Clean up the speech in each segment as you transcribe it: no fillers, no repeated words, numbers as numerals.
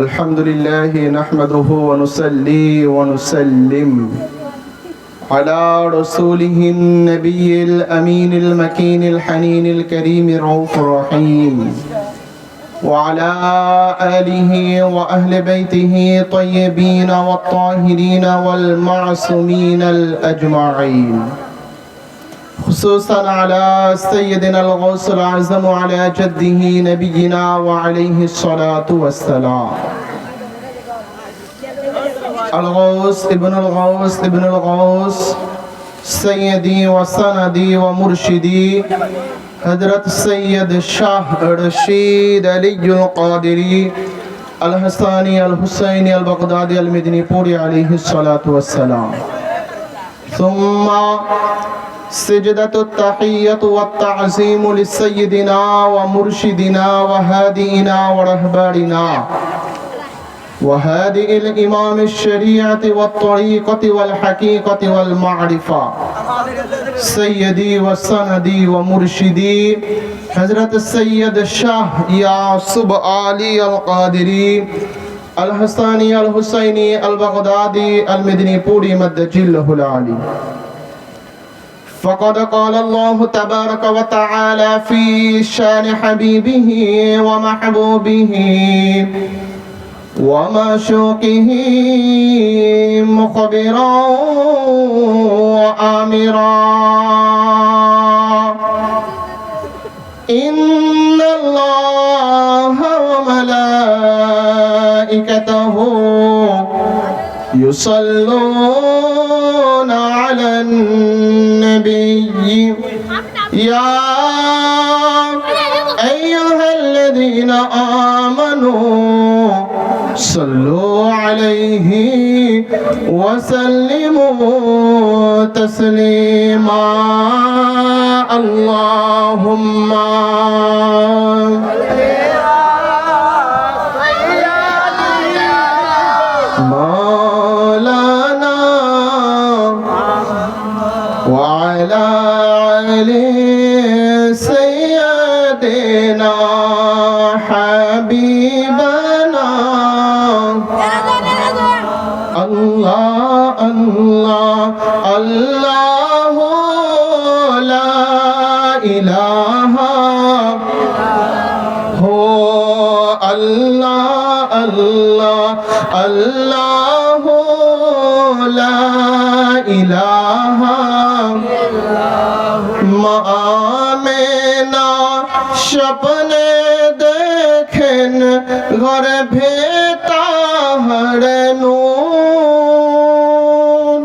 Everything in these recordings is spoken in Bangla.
الحمد لله نحمده ونصلي ونسلم على رسوله النبي الأمين المكين الحنين الكريم الرؤوف الرحيم وعلى آله وأهل بيته طيبين والطاهرين والمعصومين الأجمعين، خصوصا على سيدنا الغوث الأعظم وعلى جده نبينا وعليه الصلاة والسلام الغوث ابن الغوث ابن الغوث سيدي وسندي ومرشدي حضرت السيد شاه رشيد علي القادري الحساني الحسيني البغدادي المدني پوری عليه الصلاة والسلام. ثم سجدة التحية والتعظيم لسيدنا ومرشدنا وهادينا ورهباننا وهادئ الإمام الشريعة والطريقة والحقيقة والمعرفة سيدي وسندي ومرشدي حضرت السيد الشاه يعصب علي القادري الحساني الحسيني البغدادي المدني پوری مدجله العلي. فقد قال الله تبارك وتعالى في شان حبيبه ومحبوبه ومعشوقه مخبرا وآمرا: إن الله وملائكته يصلون على النبي يا أيها الذين آمنوا صلوا عليه وسلموا تسليما. اللهم مولانا وعلى علي سيدنا حبيبنا الله الله الله لا إله هو الله الله الله لا إله মামেনা স্বপ্নে দেখেন ঘরে ভেতাহার নূর,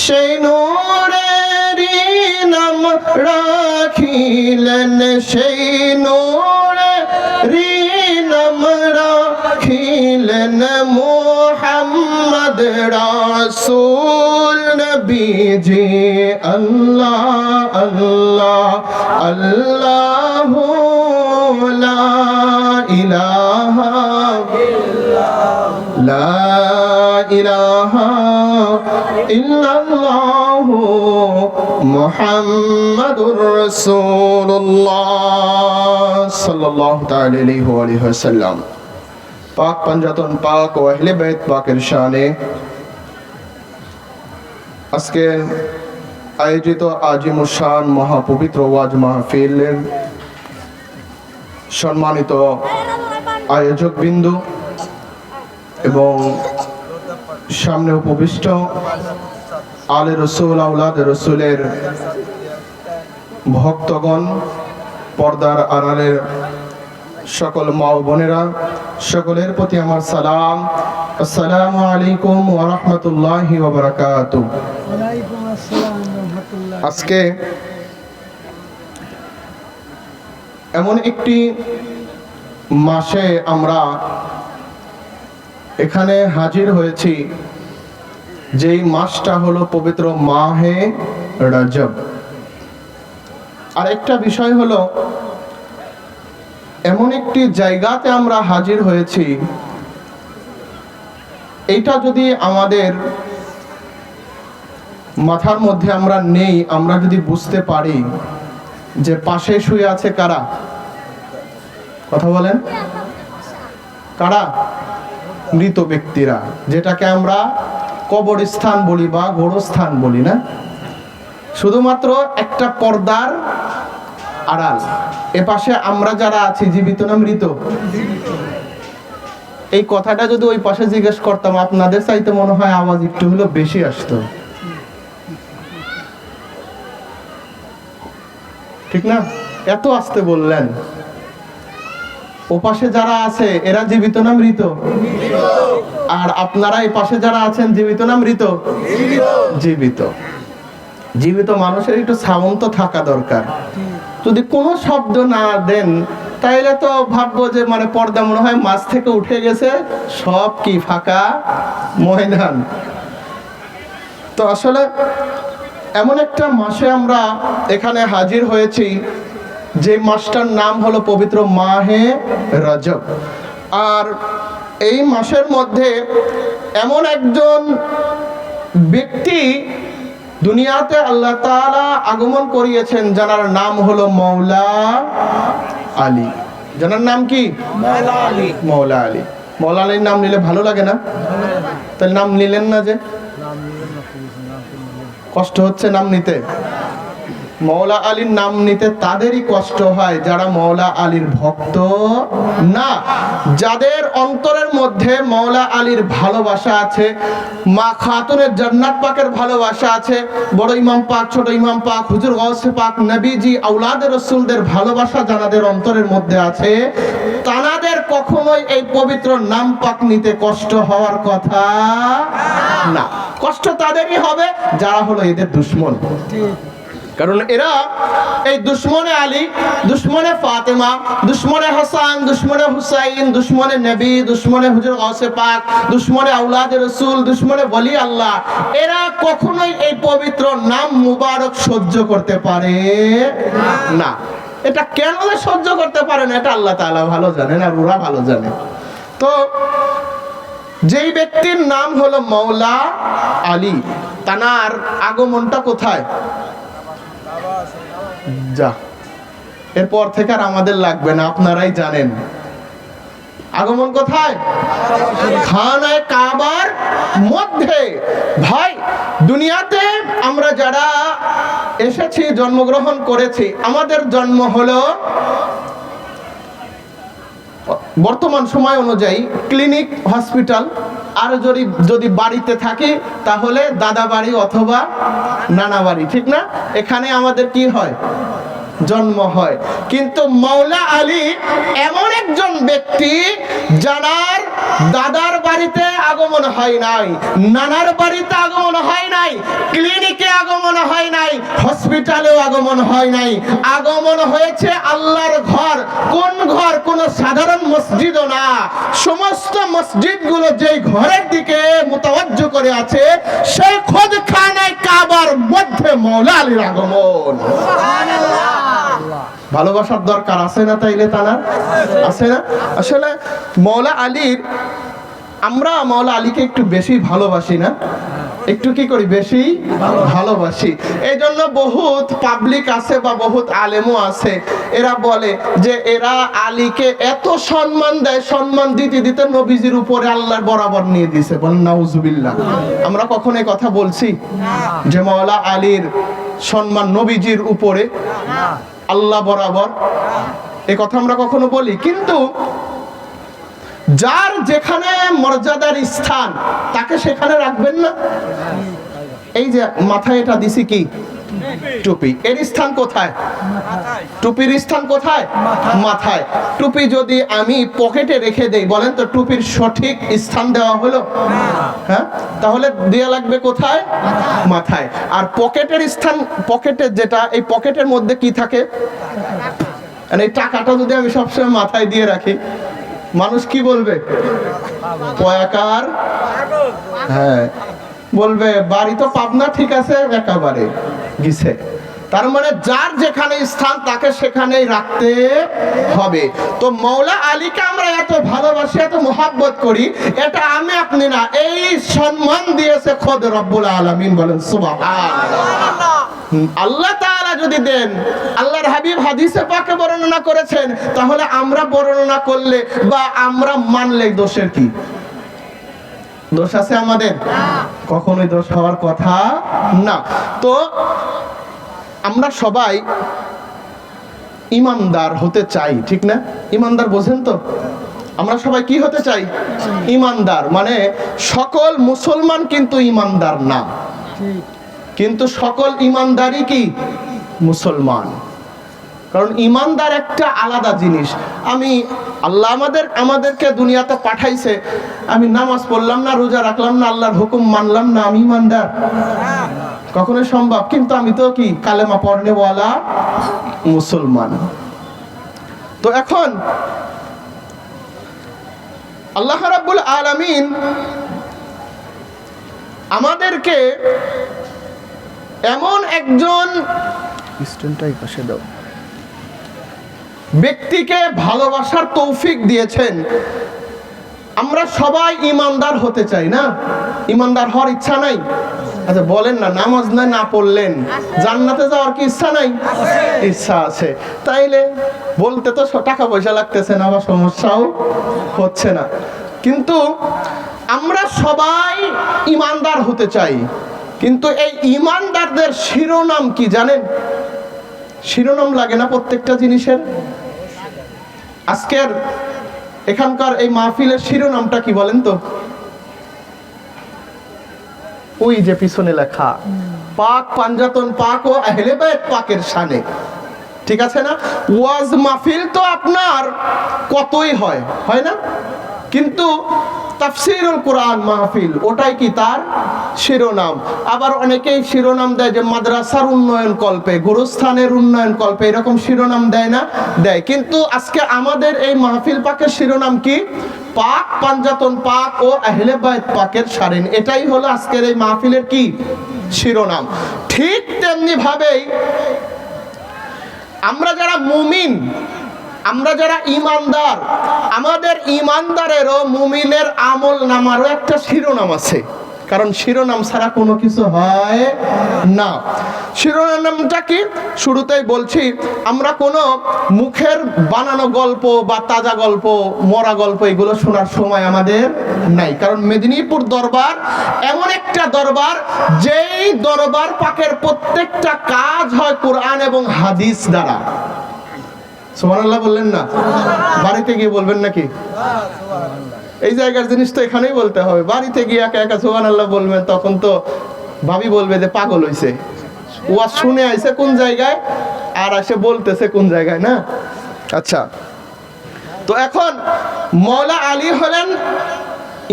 সেই নূরেরই নাম রাখিলেন, সেই নূরেরই নাম রাখিলেন মুহাম্মদ রাসূল নবীজি। আল্লাহ আল্লাহ আল্লাহ লা ইলাহা লা ইলাহা ইল্লাল্লাহ মুহাম্মাদুর রাসূলুল্লাহ সাল্লাল্লাহু তাআলা আলাইহি ওয়া আলিহি ওয়াসাল্লাম। পাক পাঞ্জাতন পাক ও আহলে বাইত পাকের শানে আজকে আয়োজিত আজিমুশান মহাপবিত্র ওয়াজ মাহফিলের সম্মানিত আয়োজক বিন্দু এবং সামনে উপবিষ্ট আলে রসুল আওলাদ রসুলের ভক্তগণ, পর্দার আড়ালের সকল মা ও বোনেরা, সকলের প্রতি আমার সালাম। আসসালামু আলাইকুম ওয়া রাহমাতুল্লাহি ওয়া বারাকাতুহু। আজকে এমন একটি মাসে আমরা এখানে হাজির হয়েছি যেই মাসটা হলো পবিত্র মাহে রজব। আর একটা বিষয় হলো এমন একটি জায়গাতে আমরা হাজির হয়েছি, এইটা যদি আমাদের মাথার মধ্যে আমরা নেই, আমরা যদি বুঝতে পারি যে পাশে শুয়ে আছে কারা, কথা বলেন, কারা? মৃত ব্যক্তিরা, যেটাকে আমরা কবরস্থান বলি বা গোরস্থান বলি না, শুধুমাত্র একটা পর্দার আড়াল। এপাশে আমরা যারা আছি জীবিত না মৃত? এই কথাটা যদি ওই পাশে জিজ্ঞেস করতাম, আপনাদের চাইতে মনে হয় আওয়াজ একটু হলো বেশি আসতো, ঠিক না? এত আসতে বললেন। ওপাশে যারা আছে এরা জীবিত না মৃত? আর আপনারা এই পাশে যারা আছেন জীবিত না মৃত? জীবিত। জীবিত মানুষের একটু সাউন্ড তো থাকা দরকার। যদি কোনো শব্দ না দেন তাইলে তো ভাববো যে মানে পর্দা মনে হয় মাছ থেকে উঠে গেছে, সব কি ফাঁকা ময়দান। তো আসলে এমন একটা মাসে আমরা এখানে হাজির হয়েছি যে মাসটার নাম হলো পবিত্র মাহে রজব। আর এই মাসের মধ্যে এমন একজন ব্যক্তি দুনিয়াতে আল্লাহ তাআলা আগমন করিয়েছেন যার নাম হলো মৌলা আলী। যার নাম কি? মৌলা আলী। মৌলা আলী। মৌলা আলীর নাম নিলে ভালো লাগে না? তাহলে নাম নিলেন না যে? কষ্ট হচ্ছে নাম নিতে? মৌলা আলীর নাম নিতে তাদেরই কষ্ট হয় যারা মৌলা আলীর ভক্ত না, যাদের অন্তরের মধ্যে মৌলা আলীর ভালোবাসা আছে, মা খাতুনের জান্নাত পাকের ভালোবাসা আছে, বড় ইমাম পাক, ছোট ইমাম পাক, হুজুর গাউসে পাক, নবীজি, আওলাদের রাসূলদের ভালোবাসা যাদের অন্তরের মধ্যে আছে, তাদের কখনোই এই পবিত্র নাম পাক নিতে কষ্ট হওয়ার কথা না। কষ্ট তাদেরই হবে যারা হলো এদের দুশমন। কারণ এরা এই দুশমনে আলী, দুশমনে ফাতেমা, দুশমনে হাসান, দুশমনে হুসাইন, দুশমনে নবী, দুশমনে হুজুর গাউসে পাক, দুশমনে আওলাদের রাসূল, দুশমনে ওলি আল্লাহ, এরা কখনোই এই পবিত্র নাম মুবারক সহ্য করতে পারে না। এটা কেন সহ্য করতে পারে না এটা আল্লাহ তাআলা ভালো জানেন আর ওরা ভালো জানে। তো যেই ব্যক্তির নাম হলো মৌলা আলী, তার আগমনটা কোথায়? যা, এরপর থেকে আর আমাদের লাগবে না, আপনারাই জানেন আগমন কোথায়? খানায়ে কাবার মধ্যে। ভাই, দুনিয়াতে আমরা যারা এসেছি, জন্মগ্রহণ করেছি, আমাদের জন্ম হলো বর্তমান সময় অনুযায়ী ক্লিনিক, হসপিটাল, আর যদি বাড়িতে থাকি তাহলে দাদা বাড়ি অথবা নানা বাড়ি, ঠিক না? এখানে আমাদের কি হয়? জন্ম হয়। কিন্তু মৌলা আলী এমন একজন ব্যক্তি যার দাদার বাড়িতে আগমন হয় নাই, নানার বাড়িতে আগমন হয় নাই, ক্লিনিকে আগমন হয় নাই, হসপিটালেও আগমন হয় নাই। আগমন হয়েছে আল্লাহর ঘর। কোন ঘর? কোন সাধারণ মসজিদও না। সমস্ত মসজিদগুলো যেই ঘরের দিকে মুতাওয়াজ্জু করে আছে, সেই খোদখানায়ে কাবার মধ্যে মৌলা আলীর আগমন। সুবহানাল্লাহ। ভালোবাসার দরকার আছে না? তাইলে তারা আছে না? আসলে মৌলা আলীর, আমরা মৌলা আলীকে একটু বেশি ভালোবাসি না? একটু কি করি? বেশি ভালোবাসি। এই জন্য বহুত পাবলিক আছে বা বহুত আলেমও আছে, এরা বলে যে এরা আলীকে এত সম্মান দেয়, সম্মান দিতে দিতে নবীজির উপরে আল্লাহর বরাবর নিয়ে দিছে। বলেন নাউজুবিল্লাহ। আমরা কখনো এই কথা বলছি যে মৌলা আলীর সম্মান নবীজির উপরে আল্লাহ বরাবর? এ কথা আমরা কখনো বলি? কিন্তু যার যেখানে মর্যাদার স্থান তাকে সেখানে রাখবেন না? এই যে মাথায় এটা দিছি কি? টুপি। এর স্থান কোথায়? টুপির স্থান কোথায়? মাথায়। টুপি যদি আমি পকেটে রেখে দেই, বলেন তো টুপির সঠিক স্থান দেওয়া হলো? হ্যাঁ, তাহলে দেয়া লাগবে কোথায়? মাথায়। আর পকেটের স্থান, পকেটের যেটা, এই পকেটের মধ্যে কি থাকে? এই টাকাটা যদি আমি সবসময় মাথায় দিয়ে রাখি, মানুষ কি বলবে? পয়াকার। হ্যাঁ, বলবে বাড়ি তো পাবনা, ঠিক আছে, একেবারে গিছে। তার মানে যার যেখানে স্থান তাকে সেখানেই রাখতে হবে। তো মৌলা আলীকে আমরা এত ভালোবাসি, এত মুহাব্বত করি, এটা আমি আপনি না, এই সম্মান দিয়েছে খোদ রব্বুল আলামিন। বলেন সুবহানাল্লাহ। আল্লাহ তাআলা যদি দেন, আল্লাহর হাবিব হাদিসে পাকে বর্ণনা করেছেন, তাহলে আমরা বর্ণনা করলে বা আমরা মানলে দোষের কি? দোষ আছে আমাদের? কখনোই দোষ হওয়ার কথা না। তো আমরা সবাই ইমানদার হতে চাই, ঠিক না? ইমানদার বোঝেন তো? আমরা সবাই কি হতে চাই? ইমানদার। মানে সকল মুসলমান কিন্তু ইমানদার না, কিন্তু সকল ইমানদারই কি মুসলমান। কারণ ইমানদার একটা আলাদা জিনিস। আমি আল্লাহ আমাদেরকে দুনিয়াতে পাঠাইছে, আমি নামাজ পড়লাম না, রোজা রাখলাম না, আল্লাহর হুকুম মানলাম না, আমি ইমানদার? কখনো সম্ভব? কিন্তু আমি তো কি কালেমা পড়নেওয়ালা মুসলমান। তো এখন আল্লাহ রাব্বুল আলামিন আমাদেরকে এমন একজন ব্যক্তিকে ভালোবাসার তৌফিক দিয়েছেন। আমরা সবাই ইমানদার হতে চাই না? ইমানদার হওয়ার ইচ্ছা নাই? আচ্ছা বলেন না, নামাজ না পড়লেন জান্নাতে যাওয়ার কি ইচ্ছা নাই? ইচ্ছা আছে। তাইলে বলতে তো টাকা পয়সা লাগতেছে না, বা সমস্যাও হচ্ছে না, কিন্তু আমরা সবাই ইমানদার হতে চাই। কিন্তু এই ইমানদারদের শিরোনাম কি জানেন? শিরোনাম লাগে না প্রত্যেকটা জিনিসের? আজকের এখানকার এই মাহফিলের শিরোনামটা কি বলেন তো? ওই যে পিছনে লেখা, পাক পাঞ্জাতন পাক ও আহলে বাইত পাকের শানে, ঠিক আছে না? ওয়াজ মাহফিল তো আপনার কতই হয়, হয় না? কিন্তু তাফসীরুল কোরআন মাহফিল, ওটাই কি তার শিরোনাম। আবার অনেকেই শিরোনাম দেয় যে মাদ্রাসার উন্নয়ন কল্পে, গুরুস্থানের উন্নয়ন কল্পে, এরকম শিরোনাম দেয় না? দেয়। কিন্তু আজকে আমাদের এই মাহফিল পাকের শিরোনাম কি? পাক পাঞ্জাতন পাক ও আহলে বাইত পাকের শানে। এটাই হলো আজকের এই মাহফিলের কি শিরোনাম। ঠিক তেমনি ভাবেই আমরা যারা মুমিন, আমরা যারা ইমানদার, আমাদের ইমানদারেরও মুমিনের আমল নামারও একটা শিরোনাম আছে। কারণ শিরোনাম ছাড়া কোনো কিছু হয় না। শিরোনামটা কি? শুরুতেই বলছি, আমরা কোনো মুখের বানানো গল্প বা তাজা গল্প, মরা গল্প এগুলো শোনার সময় আমাদের নাই। কারণ মেদিনীপুর দরবার এমন একটা দরবার, যেই দরবার পাকের প্রত্যেকটা কাজ হয় কোরআন এবং হাদিস দ্বারা। সুবহানাল্লাহ বললেন না? বাড়িতে গিয়ে বলবেন নাকি? এই জায়গার জিনিস তো এখানেই বলতে হবে। বাড়িতে গিয়ে একা একা সুবহানাল্লাহ বলবেন, তখন তো ভাবি বলবে যে পাগল হইছে, ওয়াজ শুনে আইছে কোন জায়গায় আর এসে বলতেছে কোন জায়গায়, না? আচ্ছা, তো এখন মওলা আলী হলেন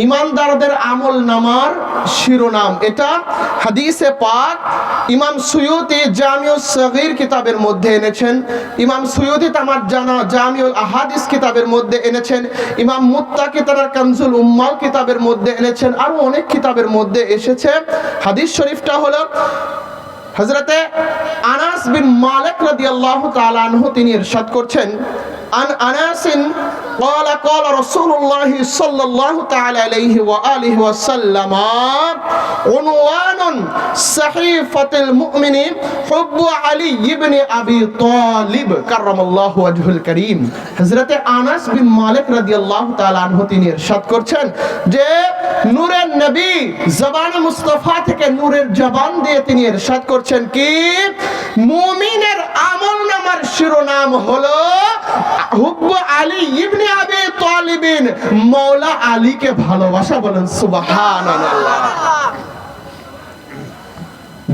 ইমানদারদের আমল নামার শিরোনাম। এটা হাদিসে পাক ইমাম সুয়ুতি জামিউস সগীর কিতাবের মধ্যে এনেছেন। ইমাম সুয়ুতি তামার জানা জামিউল আহাদিস কিতাবের মধ্যে এনেছেন। ইমাম মুত্তাকি তার কানজুল উম্মাল কিতাবের মধ্যে এনেছেন। আরো অনেক কিতাবের মধ্যে এসেছে। হাদিস শরীফটা হলো হযরতে আনাস বিন মালিক রাদিয়াল্লাহু তাআলা আনহু, তিনি ইরশাদ করছেন, আন আনাসিন قال قال رسول الله صلى الله تعالى عليه وآله وسلم عنوان صحيفة المؤمن حب علي بن أبي طالب كرم الله وجهه الكريم। হযরত আনাস বিন মালিক রাদিয়াল্লাহু তাআলা আনহু তিনি ইরশাদ করছেন যে নূরের নবী জবানে মুস্তাফা থেকে নূরের জবান দিয়ে তিনি ইরশাদ করছেন কি, মুমিনের আমলনামার শিরোনাম হলো হুব্বু আলী ইবনে আবি তালিবিন, মওলা আলীকে ভালোবাসা। বলেন সুবহানাল্লাহ।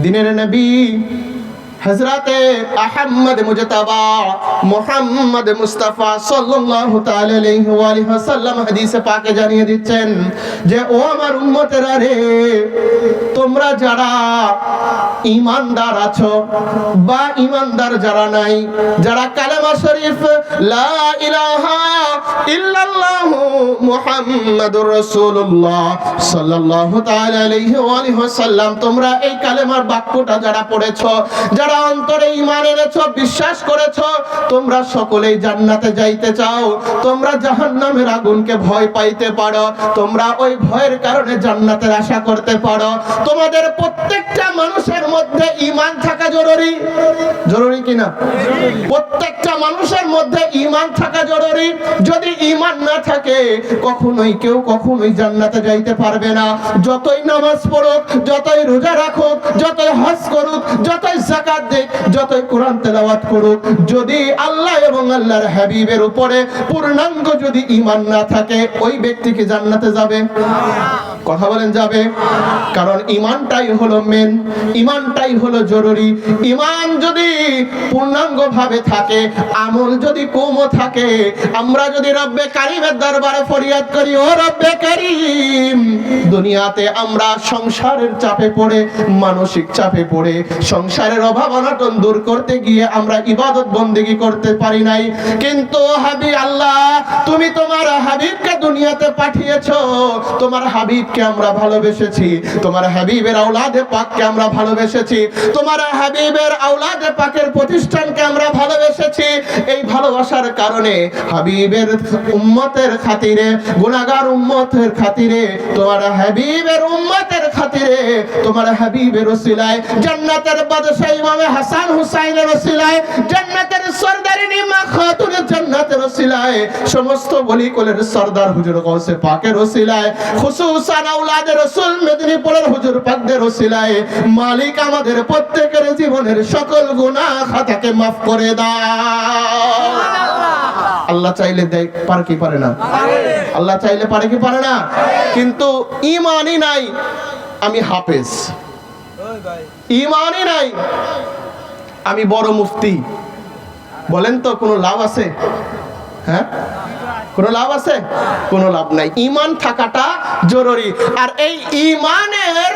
দিনের নবী হযরতে আহমদ মুজতাবা মুহাম্মদ মুস্তাফা সাল্লাল্লাহু তাআলা আলাইহি ওয়া আলিহি ওয়াসাল্লাম হাদিসে পাকে জানিয়ে দিচ্ছেন যে ও আমার উম্মতেরা রে, তোমরা যারা ঈমানদার আছো বা ঈমানদার যারা নাই, যারা কালেমা শরীফ লা ইলাহা ইল্লাল্লাহু মুহাম্মাদুর রাসূলুল্লাহ সাল্লাল্লাহু তাআলা আলাইহি ওয়া আলিহি ওয়াসাল্লাম, তোমরা এই কালেমার বাক্যটা যারা পড়েছো, যারা যারা অন্তরে ঈমান এনেছো, বিশ্বাস করেছো, তোমরা সকলেই জান্নাতে যাইতে চাও, তোমরা জাহান্নামের আগুনকে ভয় পাইতে পারো, তোমরা ওই ভয়ের কারণে জান্নাতের আশা করতে পারো। তোমাদের প্রত্যেকটা মানুষের মধ্যে ঈমান থাকা জরুরি, জরুরি কিনা? প্রত্যেকটা মানুষের মধ্যে ঈমান থাকা জরুরি। যদি ঈমান না থাকে কখনোই জান্নাতে যাইতে পারবে না। যতই নামাজ পড়ুক, যতই রোজা রাখুক, যতই হজ করুক, যতই যাকাত দিক, যতই কোরআন তেলাওয়াত করুক, যদি আল্লাহ এবং আল্লাহর হাবিবের উপরে পূর্ণাঙ্গ যদি ঈমান না থাকে, ওই ব্যক্তি কি জান্নাতে যাবে? কথা বলেন, যাবে? কারণ ঈমানটাই হলো মেন, ঈমানটাই হলো জরুরি। ঈমান যদি পূর্ণাঙ্গ ভাবে থাকে, আমল যদি কমও থাকে, আমরা যদি রব্বে কারীমের দরবারে ফরিয়াদ করি, ও রব্বে কারীম, দুনিয়াতে আমরা সংসারের চাপে পড়ে, মানসিক চাপে পড়ে, সংসারের অভাব অনটন দূর করতে গিয়ে আমরা ইবাদত বন্দেগী করতে পারি নাই। কিন্তু হাবিব আল্লাহ, তুমি তোমার হাবিবকে দুনিয়াতে পাঠিয়েছো, তোমার হাবিবকে আমরা ভালোবেসেছি, তোমার হাবিবের আওলাদে পাককে আমরা ভালোবেসেছি, তোমার হাবিবের আওলাদে পাকের প্রতিষ্ঠানকে আমরা ভালোবেসেছি। এই ভালোবাসার কারণে হাবিবের উম্মতের খাতিরে, গুনাহগার উম্মতের খাতিরে, তোমার হাবিবের উম্মতের খাতিরে, তোমার হাবিবের ওসিলায়, জান্নাতের বাদশা ইমামে হাসান হুসাইনের ওসিলায়, জান্নাতের সরদারিনী মা খাতুনের জান্নাতের ওসিলায়, সমস্ত ওলিকুলের সরদার হুজুর গাউসে পাকের ওসিলায়, খুসুসান আওলাদে রাসূল মেদিনীপুরের হুজুর পাকদের ওসিলায়, মালিক আমাদের প্রত্যেকের জীবনের সকল গুনাহ খাতাকে মাফ করে দাও। আল্লাহ চাইলে দেয়, পারে কি পারে না? আল্লাহ চাইলে পারে কি পারে না? কিন্তু ঈমানই নাই, আমি হাফেজ, ঈমানই নাই, আমি বড় মুফতি, বলেন তো কোনো লাভ আছে? হ্যাঁ, কোনো লাভ আছে? কোনো লাভ নাই। ঈমান থাকাটা জরুরি। আর এই ঈমানের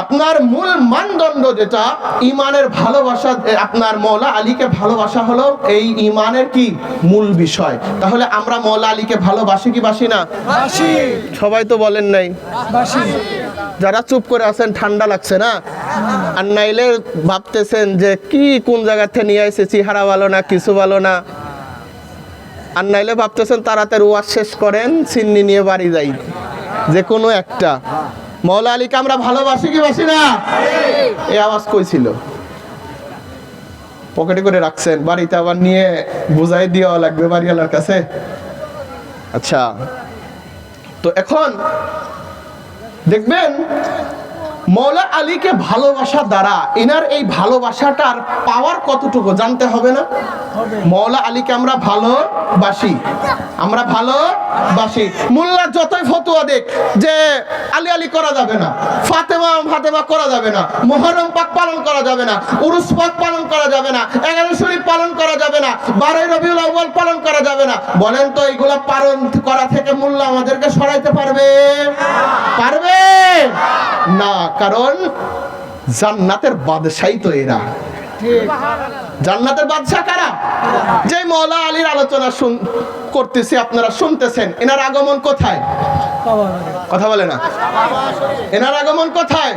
আপনার মূল মানদণ্ড যেটা, ঈমানের ভালোবাসা, আপনার মওলা আলীকে ভালোবাসা হলো এই ঈমানের কি মূল বিষয়। তাহলে আমরা মওলা আলীকে ভালোবাসি কি বাসি না? বাসি। সবাই তো বলেন নাই বাসি। যারা চুপ করে আছেন ঠান্ডা লাগছে না? আর নাইলে ভাবতেছেন যে কি কোন জায়গা থেকে নিয়ে আসছে, চেহারা ভালো না, কিছু ভালো না। আর নাইলে ভাবতেছেন তাড়াতাড়ি ওয়াজ শেষ করেন, সিন্নি নিয়ে বাড়ি যাই, যে কোনো একটা। মওলা আলীকে আমরা ভালোবাসি কি বাসি না? এই আওয়াজ কইছিল, পকেটে করে রাখছেন, বাড়িতে আবার নিয়ে বুঝাই দেওয়া লাগবে বাড়িওয়ালার কাছে। আচ্ছা, তো এখন দেখবেন মওলা আলীকে ভালোবাসা দ্বারা এনার এই ভালোবাসাটার পাওয়ার কতটুকু জানতে হবে না? মওলা আলীকে আমরা ভালোবাসি, আমরা ভালোবাসি। মোল্লা যতই ফতোয়া দেখ যে আলী আলী করা যাবে না, ফাতেমা ফাতেমা করা যাবে না, মুহররম পাক পালন করা যাবে না, উরুস পাক পালন করা যাবে না, 11 শরীফ পালন করা যাবে না, 12 রবিউল আউয়াল পালন করা যাবে না, বলেন তো এইগুলা পালন করা থেকে মোল্লা আমাদেরকে সরাইতে পারবে? পারবে না। কারণ জান্নাতের বাদশাহী তো এরা। জান্নাতের বাদশা কারা? যে মওলা আলীর আলোচনা করতেছি, আপনারা শুনতেছেন, এনার আগমন কোথায়? কথা বলে না, এনার আগমন কোথায়?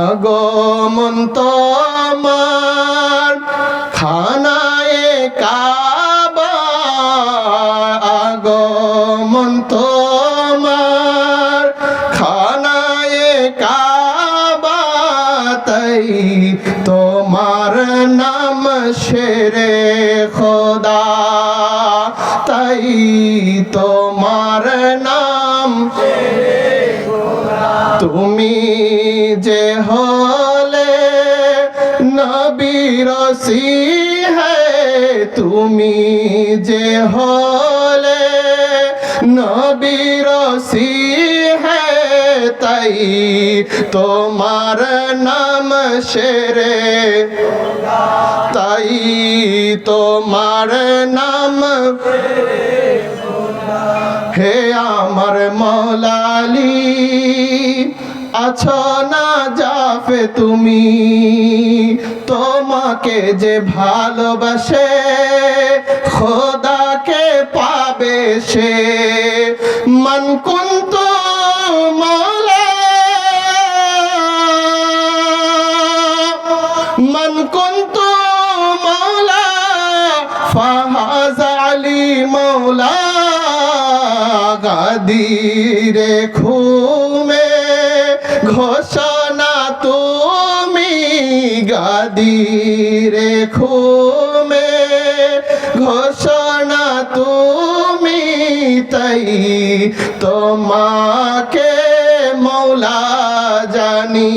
আগমন তোমার খানায়ে কাবা, আগমন তোমার খানায়ে কাবা, তাই তোমার নাম শেরে খোদা, তাই তোমার নাম শেরে খোদা। তুমি যে হলে নবী রসি হ্যায়, তুমি যে হলে নবী রসি হ্যায়, তাই তোমার নাম শেরে খোদা, তাই তোমার নাম শেরে খোদা। হে আমার মওলা আলী, আছো না জাফে তুমি, তোমাকে যে ভালোবাসে খোদাকে পাবে সে। মান কুনতু মওলা গাদিরে ঘুমে ঘোষণা তুমি গাদিরে ঘুমে ঘোষণা তুমি তাই তোমাকে মৌলা জানি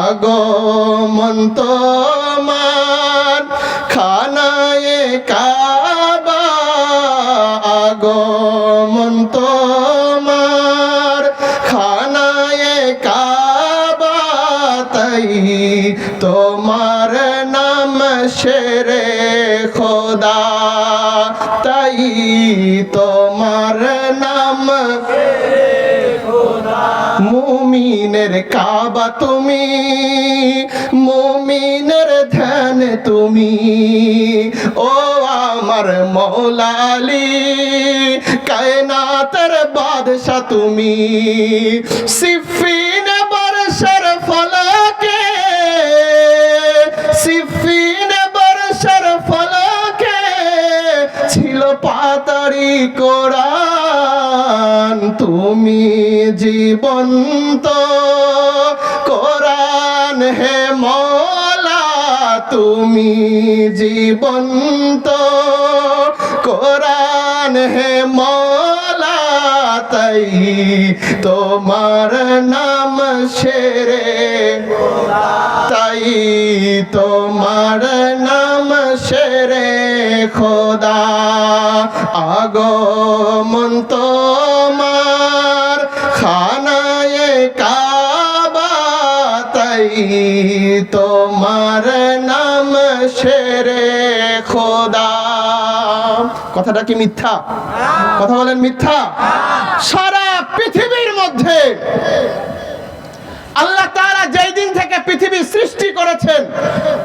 আগমন তোমার খানায়ে কাবা আগমন তোমার খানায়ে কাবা তাই তোমার নাম শেরে খোদা তাই তোমার নাম মুমিনের কাবা তুমি মুমিনের ধ্যান তুমি ও আমার মৌলা আলী কায়নাতের বাদশা তুমি সিফিন বর্ষার ফলকে সিফিন বর্ষার ফলকে ছিল পাতারি কোরআন তুমি জীবন্ত কোরআন হে মৌলা তুমি জীবন্ত কোরআন হে মৌলা তাই তোমার নাম শেরে তাই তোমার নাম শেরে খোদা আগমন তোমার খানায়ে কাবা তাই তোমার নাম শেরে খোদা। কথাটা কি মিথ্যা? কথা বলেন মিথ্যা? সারা পৃথিবীর মধ্যে আল্লাহ তাআলা যেই দিন থেকে পৃথিবী সৃষ্টি করেছেন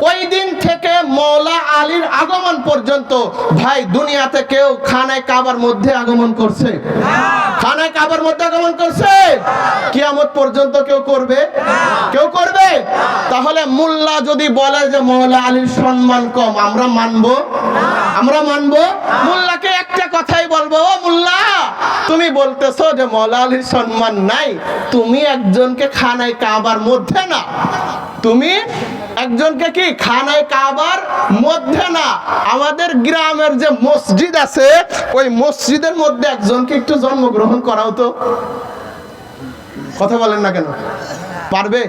ওই দিন থেকে মৌলা আলীর আগমন পর্যন্ত ভাই দুনিয়াতে কেউ খানায়ে কাবার মধ্যে আগমন করছে? খানায়ে কাবার মধ্যে আগমন করছে? কিয়ামত পর্যন্ত কেউ করবে? কেউ করবে? তাহলে মোল্লা যদি বলে যে মৌলা আলীর সম্মান কম আমরা মানবো? আমরা মানবো? মোল্লাকে একটা কথাই বলবো, ও মোল্লা তুমি বলতেছো যে মৌলা আলীর সম্মান নাই, তুমি একজনকে খানায়ে কাবার মধ্যে না, তুমি একজনকে কি খানায়ে কাবার মধ্যে না আমাদের গ্রামের যে মসজিদ আছে ওই মসজিদের মধ্যে একজনকে একটু জন্মগ্রহণ করাও তো। কথা বলেন না কেন? পারবে?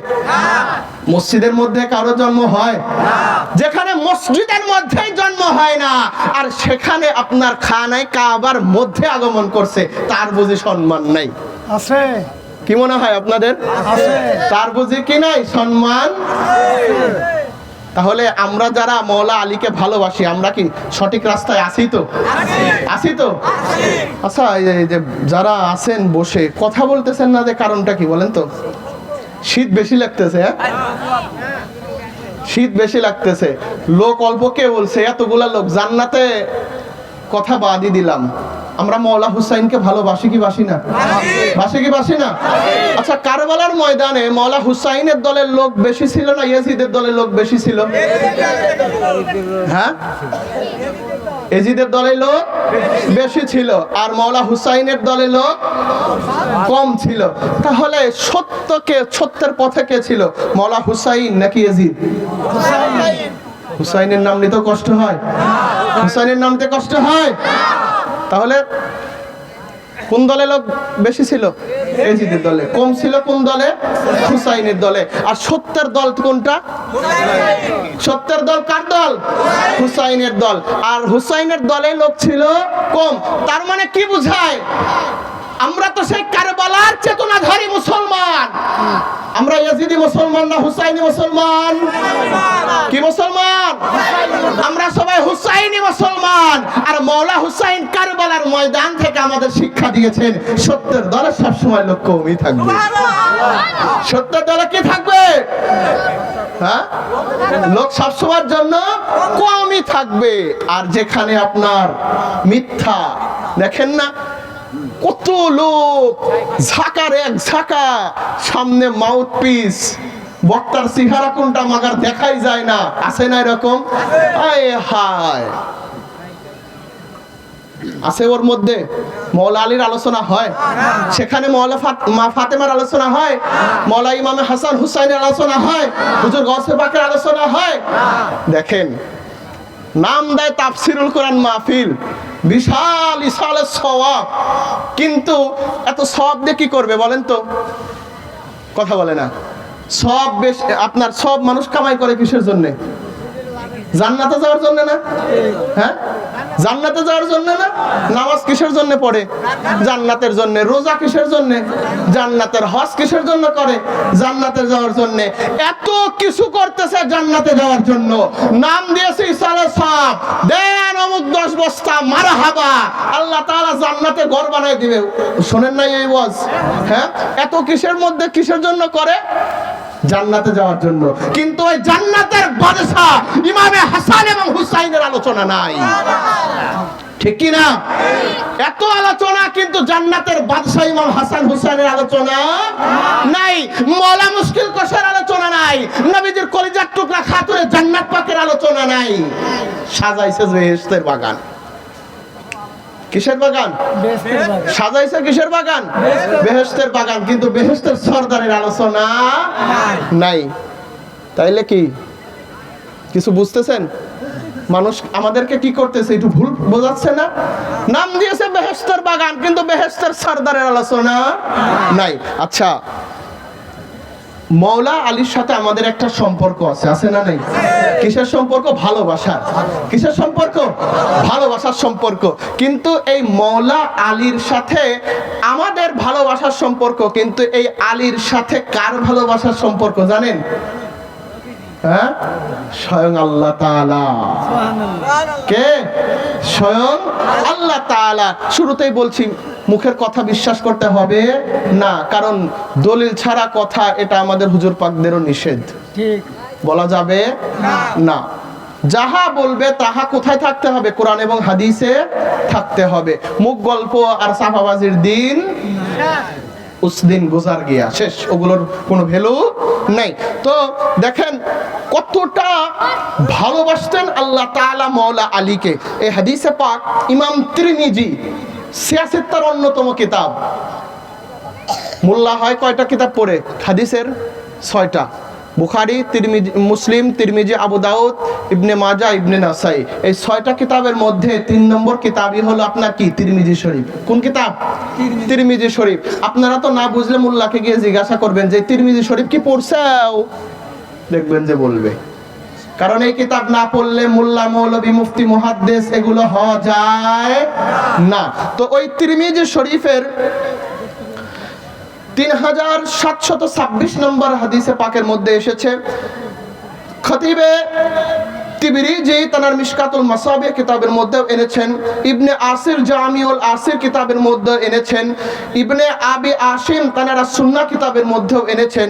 মসজিদের মধ্যে কারো জন্ম হয়? যেখানে মসজিদের মধ্যেই জন্ম হয় না আর সেখানে আপনার খানায়ে কাবার মধ্যে আগমন করছে, তার বুঝি সম্মান নাই? আছে। কি মনে হয় আপনাদের? আছে। তার বুঝি কি নাই? সম্মান। তাহলে আমরা যারা মৌলা আলীকে ভালোবাসি আমরা কি সঠিক রাস্তায় আছি তো? আছি তো? আচ্ছা এই যে যারা আছেন বসে কথা বলতেছেন না, যে কারণটা কি বলেন তো? শীত বেশি লাগতেছে? শীত বেশি লাগতেছে। লোক অল্প, কে বলছে এতগুলা লোক জান্নাতে? কথা বাদই দিলাম, আমরা মৌলা হুসাইনকে ভালোবাসি কি বাসি না? বাসি কি বাসি না? আচ্ছা কারবালার ময়দানে মৌলা হুসাইনের দলের লোক বেশি ছিল না ইয়াজিদের দলের লোক বেশি ছিল? হ্যাঁ, ইয়াজিদের দলের লোক বেশি ছিল আর মৌলা হুসাইনের দলের লোক কম ছিল। তাহলে সত্যের পথে কে ছিল, মৌলা হুসাইন নাকি ইয়াজিদ? হুসাইনের নাম নিতে কষ্ট হয়? হুসাইনের নাম নিতে কষ্ট হয়? তাহলে কোন দলে লোক বেশি ছিল? ইয়াজিদের দলে। কম ছিল কোন দলে? হুসাইনের দলে। আর সত্যের দল কোনটা? সত্যের দল কার দল? হুসাইনের দল। আর হুসাইনের দলে লোক ছিল কম। তার মানে কি বোঝায়? আমরা তো সেই কারবালার চেতনাধারী মুসলমান। আমরা ইয়াজিদি মুসলমান না হুসাইনি মুসলমান? কি মুসলমান? আমরা সবাই হুসাইনি মুসলমান। আর মৌলা হুসাইন কারবালার ময়দান থেকে আমাদের শিক্ষা দিয়েছেন সত্যের দলে সবসময় লোক কমই থাকবে। সত্যের দলে কি থাকবে? হ্যাঁ, লোক সবসময়ের জন্য কমই থাকবে। আর যেখানে আপনার মিথ্যা, দেখেন না কত লোক ঝাঁকার এক ঝাঁকা, সামনে মাউথ পিস, বক্তার চেহারা কোনটা মাগার দেখাই যায় না, আছে না এরকম? আয় হায়, আছে ওর মধ্যে? মৌলা আলীর আলোচনা হয় সেখানে, মা ফাতেমার আলোচনা হয়, মৌলা ইমামে হাসান হুসাইনের আলোচনা হয়, হুজুর গৌসে পাকের আলোচনা হয়। দেখেন, নাম দেয় তাফসিরুল কোরআন মাহফিল, বিশাল ইসালের সওয়াব, কিন্তু এত সওয়াব দিয়ে কি করবে বলেন তো? কথা বলে না। সব বেশ, আপনার সব মানুষ কামাই করে কিসের জন্য? জান্নাতে যাওয়ার জন্য না? হ্যাঁ, জান্নাতে যাওয়ার জন্য না? নামাজ কিসের জন্য পড়ে? জান্নাতের জন্য। রোজা কিসের জন্য? জান্নাতের। হজ কিসের জন্য করে? জান্নাতে যাওয়ার জন্য। এত কিছু করতেছে জান্নাতে যাওয়ার জন্য, নাম দিয়েছে ইসালে সব, দেন অমুক 10 বস্তা, মারহাবা, আল্লাহ তাআলা জান্নাতে ঘর বানাই দিবে। শোনেন নাই এই ওয়াজ? হ্যাঁ, এত কিসের মধ্যে কিসের জন্য করে? জান্নাতে যাওয়ার জন্য। কিন্তু ওই জান্নাতের বাদশা ইমামে হাসান এবং হুসাইনের আলোচনা নাই, ঠিক কি না? এত আলোচনা, কিন্তু জান্নাতের বাদশা ইমাম হাসান হুসাইনের আলোচনা নাই। মওলা মুশকিল কশার আলোচনা নাই, নবীজির কলিজার টুকরা খাতুনে জান্নাত পাকের আলোচনা নাই। সাজাইছে বেহেশতের বাগান। কিসের বাগান? সাজাইছে কিসের বাগান? বেহেশতের বাগান, কিন্তু বেহেশতের সরদারের আলোচনা নাই। তাইলে কি কিছু বুঝতেছেন? মানুষ আমাদেরকে কি করতেছে, একটু ভুল বোঝাচ্ছে না? নাম দিয়েছে বেহেশতের বাগান, কিন্তু বেহেশতের সরদারের আলোচনা নাই। আচ্ছা, মওলা আলীর সাথে আমাদের একটা সম্পর্ক আছে, আছে না নাই? কিসের সম্পর্ক? ভালোবাসার। কিসের সম্পর্ক? ভালোবাসার সম্পর্ক। কিন্তু এই মওলা আলীর সাথে আমাদের ভালোবাসার সম্পর্ক, কিন্তু এই আলীর সাথে কার ভালোবাসার সম্পর্ক জানেন? হ্যাঁ, স্বয়ং আল্লাহ তাআলা। কে? স্বয়ং আল্লাহ তাআলা। শুরুতেই বলছি, মুখের কথা বিশ্বাস করতে হবে না, কারণ দলিল ছাড়া কথা, এটা আমাদের হুজুর পাকদেরও নিষেধ, ঠিক বলা যাবে না। যাহা বলবে তাহা কোথায় থাকতে হবে? কোরআন এবং হাদিসে থাকতে হবে। মুখ গল্প আর সাফাবাজির দিন উস দিন গুজার গিয়া, শেষ, ওগুলোর কোনো ভ্যালু নাই। তো দেখেন কতটা ভালোবাসতেন আল্লাহ তাআলা মওলা আলীকে। এই হাদিসে পাক ইমাম তিরমিজি, সিয়াসের অন্যতম কিতাব, মোল্লা হয় কয়টা কিতাব পড়ে? হাদিসের 6টা। বুখারী, তিরমিজি, মুসলিম, তিরমিজি, আবু দাউদ, ইবনে মাজাহ, ইবনে নাসাই। এই 6টা কিতাবের মধ্যে 3 নম্বর কিতাবই হলো আপনার কি? তিরমিজি শরীফ। কোন কিতাব? তিরমিজি শরীফ। আপনারা তো না বুঝলে মোল্লাকে গিয়ে জিজ্ঞাসা করবেন যে তিরমিজি শরীফ কি পড়ছাও, দেখবেন যে বলবে। কারণ এই কিতাব না পড়লে মোল্লা, মৌলভী, মুফতি, মুহাদ্দিস এগুলো হওয়া যায় না। তো ওই তিরমিজি শরীফের 3726 নম্বর হাদিসে পাকের মধ্যে এসেছে, খতিবে তিবরিজি তানার মিশকাতুল মাসাবিহ কিতাবের মধ্যে এনেছেন, ইবনে আসির জামিউল আসির কিতাবের মধ্যে এনেছেন, ইবনে আবি আশিম তানার সুন্নাহ কিতাবের মধ্যেও এনেছেন।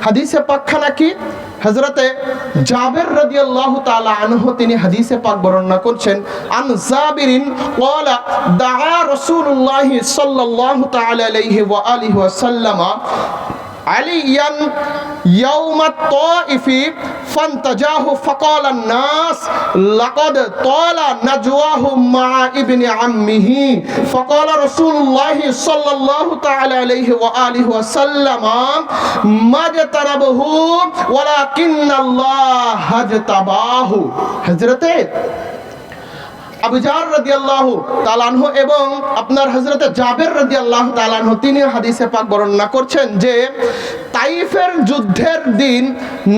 হাদিসে পাকখানা কি? হযরতে জাবের রাদিয়াল্লাহু তাআলা আনহু তিনি হাদিসে পাক বর্ণনা করছেন, আন জাবিরিন ক্বালা দাআ রাসূলুল্লাহ সাল্লাল্লাহু তাআলা আলাইহি ওয়া আলিহি ওয়া সাল্লামা আলিয়ান ইয়াউমাত তাইফি ফান্তাজাহু ফাকালান নাস লাকাদ তালা নাজওয়াহু মা ইবনি আম্মিহি ফাকালা রাসূলুল্লাহ সাল্লাল্লাহু তাআলা আলাইহি ওয়া আলিহি ওয়া সাল্লামা মাজতারাবহু ওয়ালাকিন্নাল্লাহ হাজতাবাহু। হযরতে আবু জার রাদিয়াল্লাহু তাআলা আনহু এবং আপনার হযরতে জাবের রাদিয়াল্লাহু তাআলা আনহু তিনি হাদিসে পাক বর্ণনা করছেন যে তাইফের যুদ্ধের দিন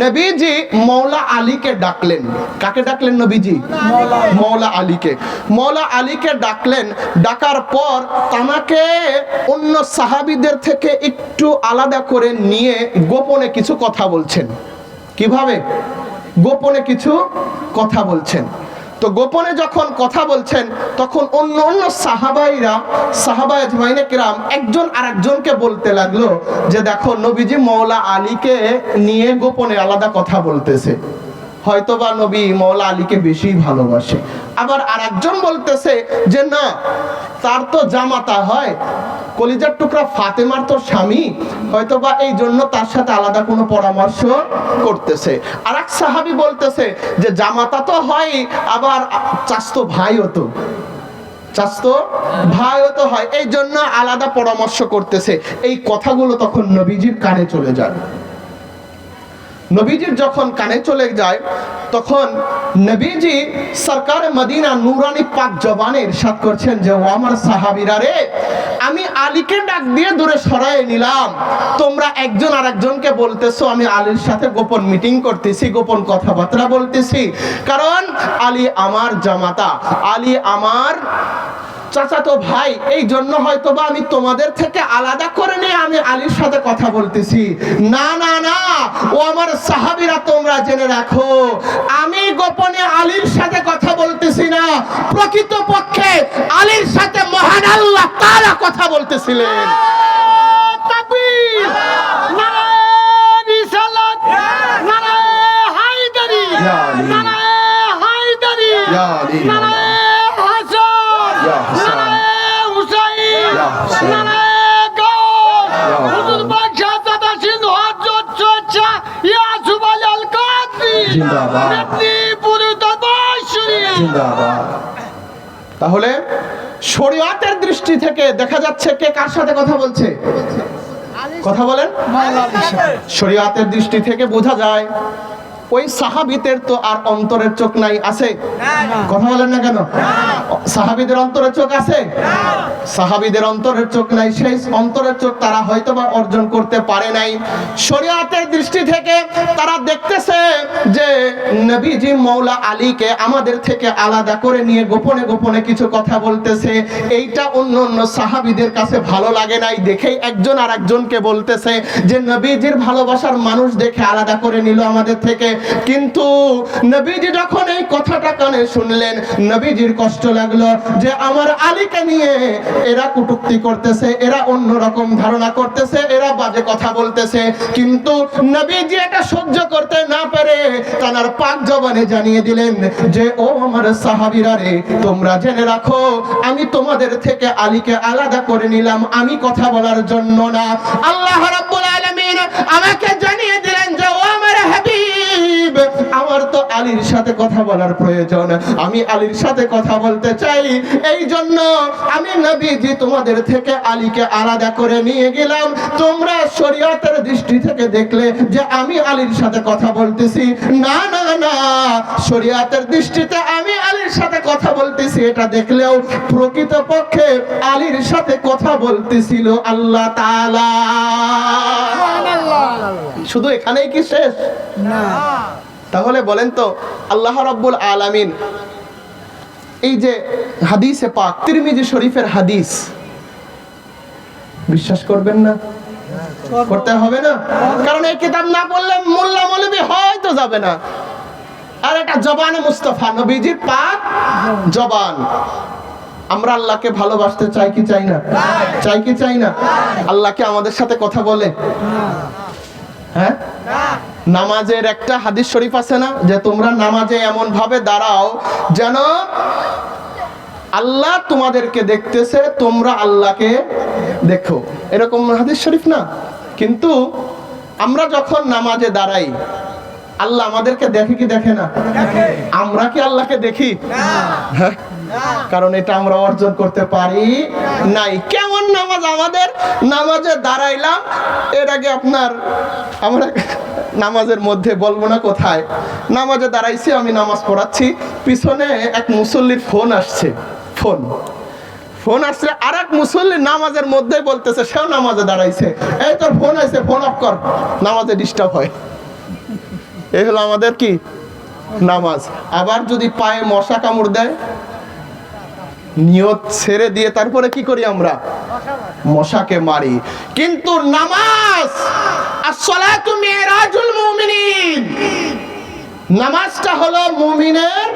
নবীজি মওলা আলীকে ডাকলেন। কাকে ডাকলেন নবীজি? মওলা আলীকে। মওলা আলীকে ডাকলেন, ডাকার পর তানাকে অন্য সাহাবীদের থেকে একটু আলাদা করে নিয়ে গোপনে কিছু কথা বলছেন। কিভাবে? গোপনে কিছু কথা বলছেন। তো গোপনে যখন কথা বলছেন তখন অন্য অন্য সাহাবা আজমাইনে কিরাম একজন আরেকজনকে বলতে লাগলো যে দেখো নবীজি মওলা আলীকে নিয়ে গোপনে আলাদা কথা বলতেছে, হয়তোবা নবী মওলা আলীকে বেশি ভালোবাসে। আবার আরেকজন বলতেছে যে না, তার তো জামাতা হয়, কলিজার টুকরা ফাতেমার তো স্বামী, হয়তোবা এই জন্য তার সাথে আলাদা কোনো পরামর্শ করতেছে। আরেক সাহাবী বলতেছে যে জামাতা তো হয়, আবার চাচতো ভাইও তো, চাচতো ভাইও তো হয়, এই জন্য আলাদা পরামর্শ করতেছে। এই কথাগুলো তখন নবীজির কানে চলে যায়। নবীজির যখন কানে চলে যায় তখন নবীজি সরকার মদিনা নুরানি পাক জবানে ইরশাদ করছেন যে, ও আমার সাহাবীরা রে, আমি আলীকে ডাক দিয়ে দূরে সরায় নিলাম, তোমরা একজন আরেকজনকে বলতেছো আমি আলীর সাথে গোপন মিটিং করতেছি, গোপন কথাবার্তা বলতেছি, কারণ আলী আমার জামাতা, আলী আমার চাচাতো ভাই, এই জন্য হয়তোবা আমি তোমাদের থেকে আলাদা করে নিয়ে আমি আলীর সাথে কথা বলতেছি। না না না, ও আমার সাহাবীরা, তোমরা জেনে রাখো, আমি গোপনে আলীর সাথে কথা বলতেছি না, প্রকৃতপক্ষে আলীর সাথে মহান আল্লাহ তাআলা কথা বলতেছিলেন। তাকবীর, নারায়ে রিসালাত, নারায়ে হায়দারি, নারায়ে হায়দারি, নারায়ে তাহলে শরীয়তের দৃষ্টি থেকে দেখা যাচ্ছে কে কার সাথে কথা বলছে, কথা বলেন। শরীয়তের দৃষ্টি থেকে বোঝা যায় ওই সাহাবীদের তো আর অন্তরের চোখ নাই, আছে? কথা বলেন না কেন? সাহাবীদের অন্তরের চোখ আছে? সাহাবীদের অন্তরের চোখ নাই, সেই অন্তরের চোখ তারা হয়তোবা অর্জন করতে পারে নাই। শরীয়তের দৃষ্টি থেকে তারা দেখতেছে যে নবীজি মওলা আলীকে আমাদের থেকে আলাদা করে নিয়ে গোপনে গোপনে কিছু কথা বলতেছে, এইটা অন্য অন্য সাহাবীদের কাছে ভালো লাগে নাই, দেখেই একজন আর একজনকে বলতেছে যে নবীজির ভালোবাসার মানুষ দেখে আলাদা করে নিল আমাদের থেকে। কিন্তু নবীজি যখন এই কথাটা কানে শুনলেন, নবীজির কষ্ট লাগলো যে আমার আলীকে নিয়ে এরা কটূক্তি করতেছে, এরা অন্যরকম ধারণা করতেছে, এরা বাজে কথা বলতেছে। কিন্তু নবীজি এটা সহ্য করতে না পারে তার পাক জবানে জানিয়ে দিলেন যে, ও আমার সাহাবীরা রে, তোমরা জেনে রাখো, আমি তোমাদের থেকে আলীকে আলাদা করে নিলাম, আমি কথা বলার জন্য না। আল্লাহ রাব্বুল আলামিন আমাকে জানিয়ে দিলেন যে, ও আমার হাবিব, আমার তো আলীর সাথে কথা বলার প্রয়োজন, আমি আলীর সাথে কথা বলতে চাই, এই জন্য আমি নবীজি তোমাদের থেকে আলীকে আলাদা করে নিয়ে গেলাম। তোমরা শরীয়তের দৃষ্টি থেকে দেখলে যে আমি আলীর সাথে কথা বলতেছি, না না না, শরীয়তের দৃষ্টিতে আমি আলীর সাথে কথা বলতেছি এটা দেখলেও প্রকৃতপক্ষে আলীর সাথে কথা বলতেছিল আল্লাহ তাআলা। শুধু এখানেই কি শেষ? না। তাহলে বলেন তো, আল্লাহ রাব্বুল আলামিন এই যে হাদিসে পাক, তিরমিজি শরীফের হাদিস, বিশ্বাস করবেন না? করতে হবে না, কারণ এই কিতাব না পড়লে মোল্লা মৌলবি হয়তো যাবে না। আর এটা জবানে মুস্তাফা, নবীজির পাক জবান। আমরা আল্লাহকে ভালোবাসতে চাই কি চাই না? চাই কি চাই না? আল্লাহকে আমাদের সাথে কথা বলে? হ্যাঁ, নামাজের একটা হাদিস শরীফ আছে না, যে তোমরা নামাজে এমন ভাবে দাঁড়াও যেন আল্লাহ তোমাদেরকে দেখতেছে, তোমরা আল্লাহকে দেখো, এরকম হাদিস শরীফ না? কিন্তু আমরা যখন নামাজে দাঁড়াই, আল্লাহ আমাদেরকে দেখে কি দেখে না? আমরা কি আল্লাহকে দেখি? হ্যাঁ, কারণ এটা আমরা অর্জন করতে পারি নাই। কেমন নামাজ আমাদের? নামাজে দাঁড়াইলাম, এর আগে আপনার আমরা নামাজের মধ্যে বলবো না কোথায়, নামাজে দাঁড়াইছি, আমি নামাজ পড়াচ্ছি, পিছনে এক মুসল্লির ফোন আসছে, ফোন আসছে, আর এক মুসল্লি নামাজের মধ্যে বলতেছে, সেও নামাজে দাঁড়াইছে, এই তোর ফোন আসছে, ফোন অফ কর, নামাজে ডিস্টার্ব হয়। এই হলো আমাদের কি নামাজ। আবার যদি পায়ে মশা কামড় দেয়, নিয়ত ছেড়ে দিয়ে তারপরে কি করি আমরা? মশাকে মারি। কিন্তু নামাজ, as-salatu mi'rajul mu'minin, নামাজটা হলো মুমিনের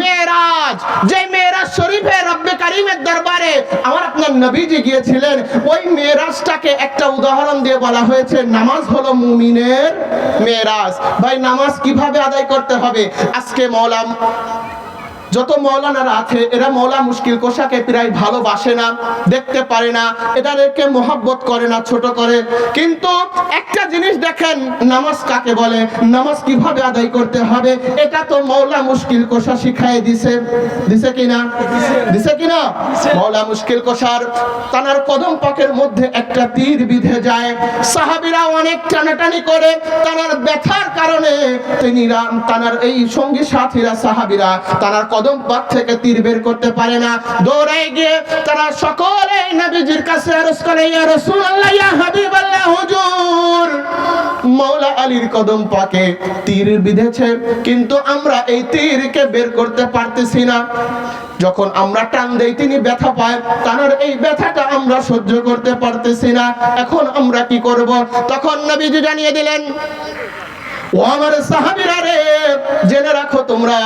মেরাজ। যে মেরাজ শরীফে রব্বে কারীমের দরবারে আমার আপনার নবীজি গিয়েছিলেন, ওই মেরাজটাকে একটা উদাহরণ দিয়ে বলা হয়েছে, নামাজ হলো মুমিনের মেরাজ। ভাই, নামাজ কিভাবে আদায় করতে হবে? আজকে যত মৌলানারা আছে এরা মৌলা মুশকিল কোষাকে প্রায় ভালোবাসে না, দেখতে পারে না, এটাদেরকে মোহাব্বত করে না, ছোট করে। কিন্তু একটা জিনিস দেখেন, নামাজ কাকে বলে, নামাজ কিভাবে আদায় করতে হবে, এটা তো মৌলা মুশকিল কোষা শিখাই দিছে। দিছে কিনা? দিছে কিনা? মৌলা মুশকিল কোষার তানার কদম পাকের মধ্যে একটা তীর বিঁধে যায়। সাহাবীরা অনেক টানাটানি করে, তানার ব্যথার কারণে তিনি তানার এই সঙ্গী সাথীরা সাহাবীরা তানার কদম পাক থেকে তীর বের করতে পারে না। দৌড়ায় গিয়ে তারা সকলে নবীজির কাছে আরজ করে, ইয়া রাসূলুল্লাহ, ইয়া হাবিবাল্লাহ, হুজুর মাওলা আলীর কদম পাকে তীর বিঁধেছে, কিন্তু আমরা এই তীরকে বের করতে পারতেছি না। যখন আমরা টান দেই তিনি ব্যথা পায়, তার এই ব্যথাটা আমরা সহ্য করতে পারতেছি না, এখন আমরা কি করব? তখন নবীজি জানিয়ে দিলেন, ও আমার সাহাবীরা রে, জেনে রাখো তোমরা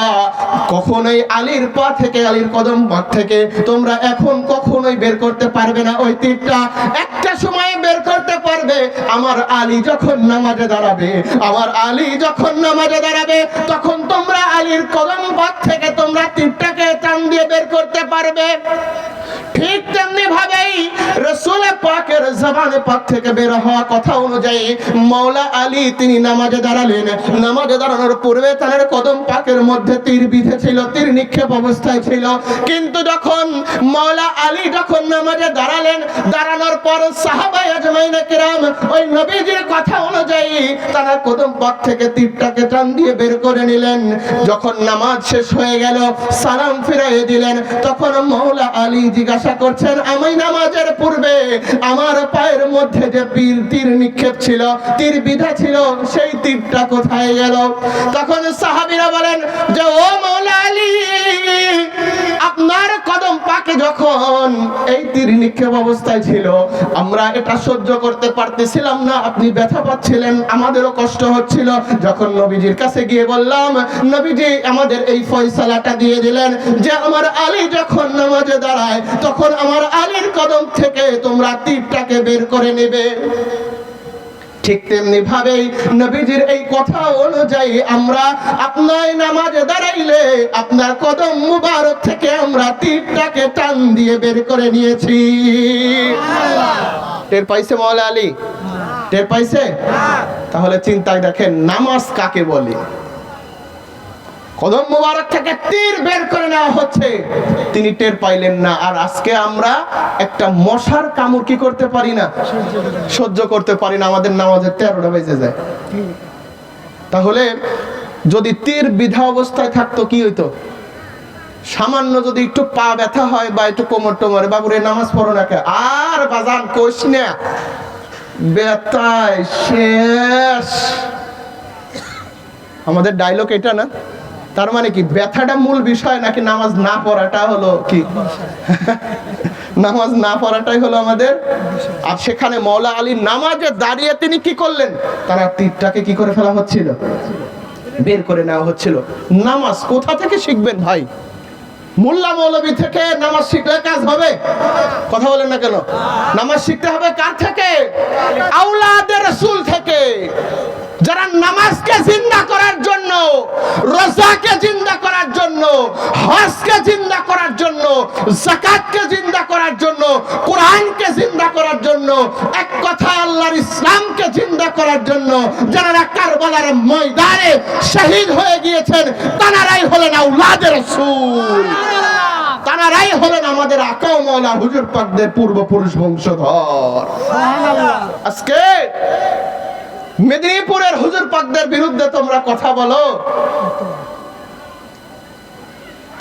কখনোই আলীর পা থেকে, আলীর কদম পাক থেকে তোমরা এখন কখনোই বের করতে পারবে না ওই তীরটা। একটা সময় বের করতে পারবে, আমার আলী যখন নামাজে দাঁড়াবে, আমার আলী যখন নামাজে দাঁড়াবে, তখন তোমরা আলীর কদম পাক থেকে তোমরা তীরটাকে টান দিয়ে বের করতে পারবে। ঠিক তেমনি ভাবেই রাসূল পাকের জবানে পাক থেকে বের হওয়া কথা অনুযায়ী মাওলা আলী তিনি নামাজে দাঁড়ালেন। নামাজে দাঁড়ানোর পূর্বে তার কদম পাকের মধ্যে তীর বিঁধেছিল, তীর নিক্ষেপ অবস্থায় ছিল। কিন্তু যখন মাওলা আলী যখন নামাজে দাঁড়ালেন, দাঁড়ানোর পর সাহাবায়ে আজমাইন কেরাম ওই নবীজির কথা অনুযায়ী তার কদম পাক থেকে তীরটাকে টান দিয়ে বের করে নিলেন। যখন নামাজ শেষ হয়ে গেল, সালাম ফিরিয়ে দিলেন, তখন মাওলা আলী জিজ্ঞাসা করছেন, আমি নামাজের পূর্বে আমার পায়ের মধ্যে যে তীর নিক্ষেপ ছিল, তীর বিধা ছিল, সেই তীরটা কোথায় গেল? তখন সাহাবীরা বলেন যে, ও মাওলা আলী, আপনার কদম পাকে যখন এই তীর নিক্ষেপ অবস্থায় ছিল, আমরা এটা সহ্য করতে পারতেছিলাম না, আপনি ব্যথা পাচ্ছিলেন, আমাদেরও কষ্ট হচ্ছিল। যখন নবীজির কাছে গিয়ে বললাম, নবীজি আমাদের এই ফয়সালাটা দিয়ে দিলেন যে আমার আলী যখন নামাজে দাঁড়ায়, তখন আমার আলীর কদম থেকে তোমরা তীরটাকে বের করে নেবে। ঠিক তেমনি ভাবেই নবীজির এই কথা অনুযায়ী আমরা আপনার নামাজে দাঁড়াইলে আপনার কদম মুবারক থেকে আমরা তীরটাকে টান দিয়ে বের করে নিয়েছি। টের পাইছে মাওলা আলী? টের পাইছে? তাহলে চিন্তায় দেখেন, নামাজ কাকে বলে? কদম মুবারক থেকে তীর বের করে নেওয়া হচ্ছে, তিনি টের পাইলেন না। আর আজকে আমরা একটা মশার কামড় কি করতে পারি না, সহ্য করতে পারি না, আমাদের নামাজের 13টা বেজে যায়। তাহলে যদি তীর বিধা অবস্থায় থাকতো কি হইতো? সামান্য যদি একটু পা ব্যথা হয় বা একটু কোমর টোমরে, বাবুরে নামাজ পড়ো না, আর বাজান কোষ না, ব্যথায় শেষ। আমাদের ডায়লগ এটা না? তার মানে কি ব্যথাটা মূল বিষয় নাকি নামাজ না পড়াটা হলো কি? নামাজ না পড়াটাই হলো আমাদের। আর সেখানে মাওলা আলী নামাজে দাঁড়িয়ে তিনি কি করলেন? তারা তীরটাকে কি করে ফেলা হচ্ছিল, বের করে নেওয়া হচ্ছিল। নামাজ কোথা থেকে শিখবেন ভাই? মোল্লা মৌলবী থেকে নামাজ শিখলে কাজ হবে? কথা বলেন না কেন? নামাজ শিখতে হবে কার থেকে? আওলাদে রাসূল থেকে, যারা নামাজকে জিন্দা করার জন্য, রোজাকে জিন্দা করার জন্য, হজকে জিন্দা করার জন্য, যাকাতকে জিন্দা করার জন্য, কোরআনকে জিন্দা করার জন্য, এক কথা আল্লাহর ইসলামকে জিন্দা করার জন্য যারা কারবালার ময়দানে শহীদ হয়ে গিয়েছেন, তারাই হলেন আওলাদে রাসূল, তারাই হলেন আমাদের আকা ও মাওলা হুজুর পাকদের পূর্বপুরুষ বংশধর। আজকে মেদিনীপুরের হুজুর পাকদের বিরুদ্ধে তোমরা কথা বলো,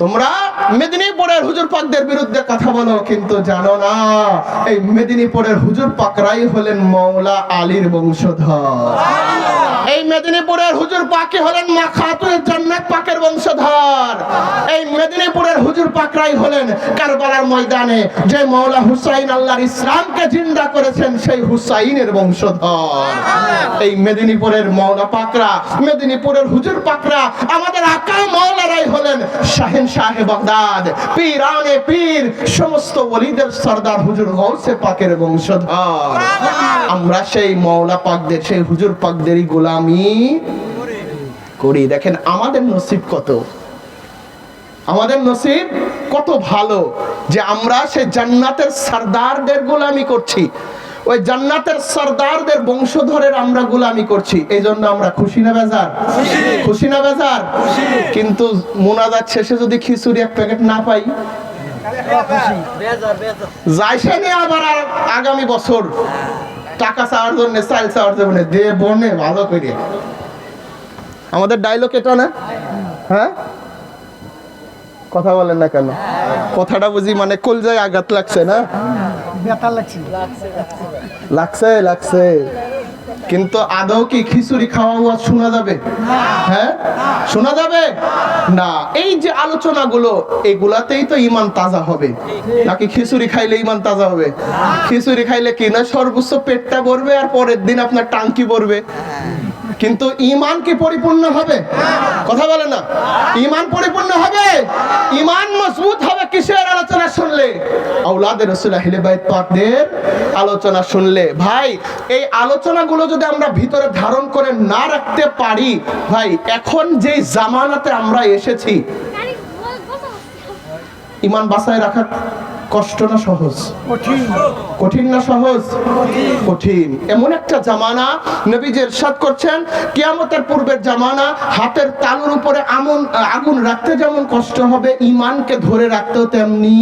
তোমরা মেদিনীপুরের হুজুর পাকদের বিরুদ্ধে কথা বলো, কিন্তু জানো না এই মেদিনীপুরের হুজুর পাকরাই হলেন মাওলা আলীর বংশধর। এই মেদিনীপুরের হুজুর পাকই হলেন মা খাতুনের জান্নাত পাকের বংশধর। এই মেদিনীপুরের হুজুর পাকরাই হলেন কারবালার ময়দানে যে মাওলা হুসাইন আল্লাহর ইসলামকে জিন্দা করেছেন, সেই হুসাইনের বংশধর। এই মেদিনীপুরের মাওলা পাকরা, মেদিনীপুরের হুজুর পাকরা, আমাদের আকা মাওলারাই হলেন শাহেন শাহে বাগদাদ, পীরানে পীর, সমস্ত ওলিদের সরদার হুজুর গৌসে পাকের বংশধর। আমরা সেই মাওলা পাকদের, সেই হুজুর পাকদেরই গোলামি করি। দেখেন আমাদের নসিব কত, আমাদের নসিব কত ভালো যে আমরা সেই জান্নাতের সরদারদের গোলামি করছি, ওই জান্নাতের সরদারদের বংশধরের আমরা গোলামি করছি। এই জন্য আমরা খুশি না বেজার? খুশি না বেজার? কিন্তু মুনাজাত শেষে যদি খিচুড়ি এক প্যাকেট না পাই, যাইছে না আবার আগামী বছর টাকা চাওয়ার জন্য, চাল চাওয়ার জন্য দে বনে ভালো করে। আমাদের ডায়লগ এটা না? হ্যাঁ, কথা বলেন না কেন? কথাটা বুঝি মানে কলজায় আঘাত লাগছে না? লাগছে লাগছে। কিন্তু আদৌ কি খিচুড়ি খাওয়া শোনা যাবে? হ্যাঁ, শোনা যাবে না। এই যে আলোচনাগুলো, এগুলাতেই তো ইমান তাজা হবে, নাকি খিচুড়ি খাইলে ইমান তাজা হবে? খিচুড়ি খাইলে কি না, সর্বোচ্চ পেটটা ভরবে আর পরের দিন আপনার টাঙ্কি ভরবে, কিন্তু ইমান কি পরিপূর্ণ হবে? কথা বলে না। ইমান পরিপূর্ণ হবে, ইমান মজবুত হবে কিসের আলোচনা শুনলে? আওলাদে রাসূল আহলে বাইত পাকদের আলোচনা শুনলে। ভাই, এই আলোচনাগুলো যদি আমরা ভিতরে ধারণ করে না রাখতে পারি, ভাই এখন যে জামানাতে আমরা এসেছি, ইমান বাঁচায় রাখা কষ্ট না সহজ? কঠিন না সহজ? কঠিন। এমন একটা জামানা, নবীজি ইরশাদ করছেন, কিয়ামতের পূর্বের জামানা, হাতের তালুর উপরে আগুন রাখতে যেমন কষ্ট হবে, ইমানকে ধরে রাখতেও তেমনি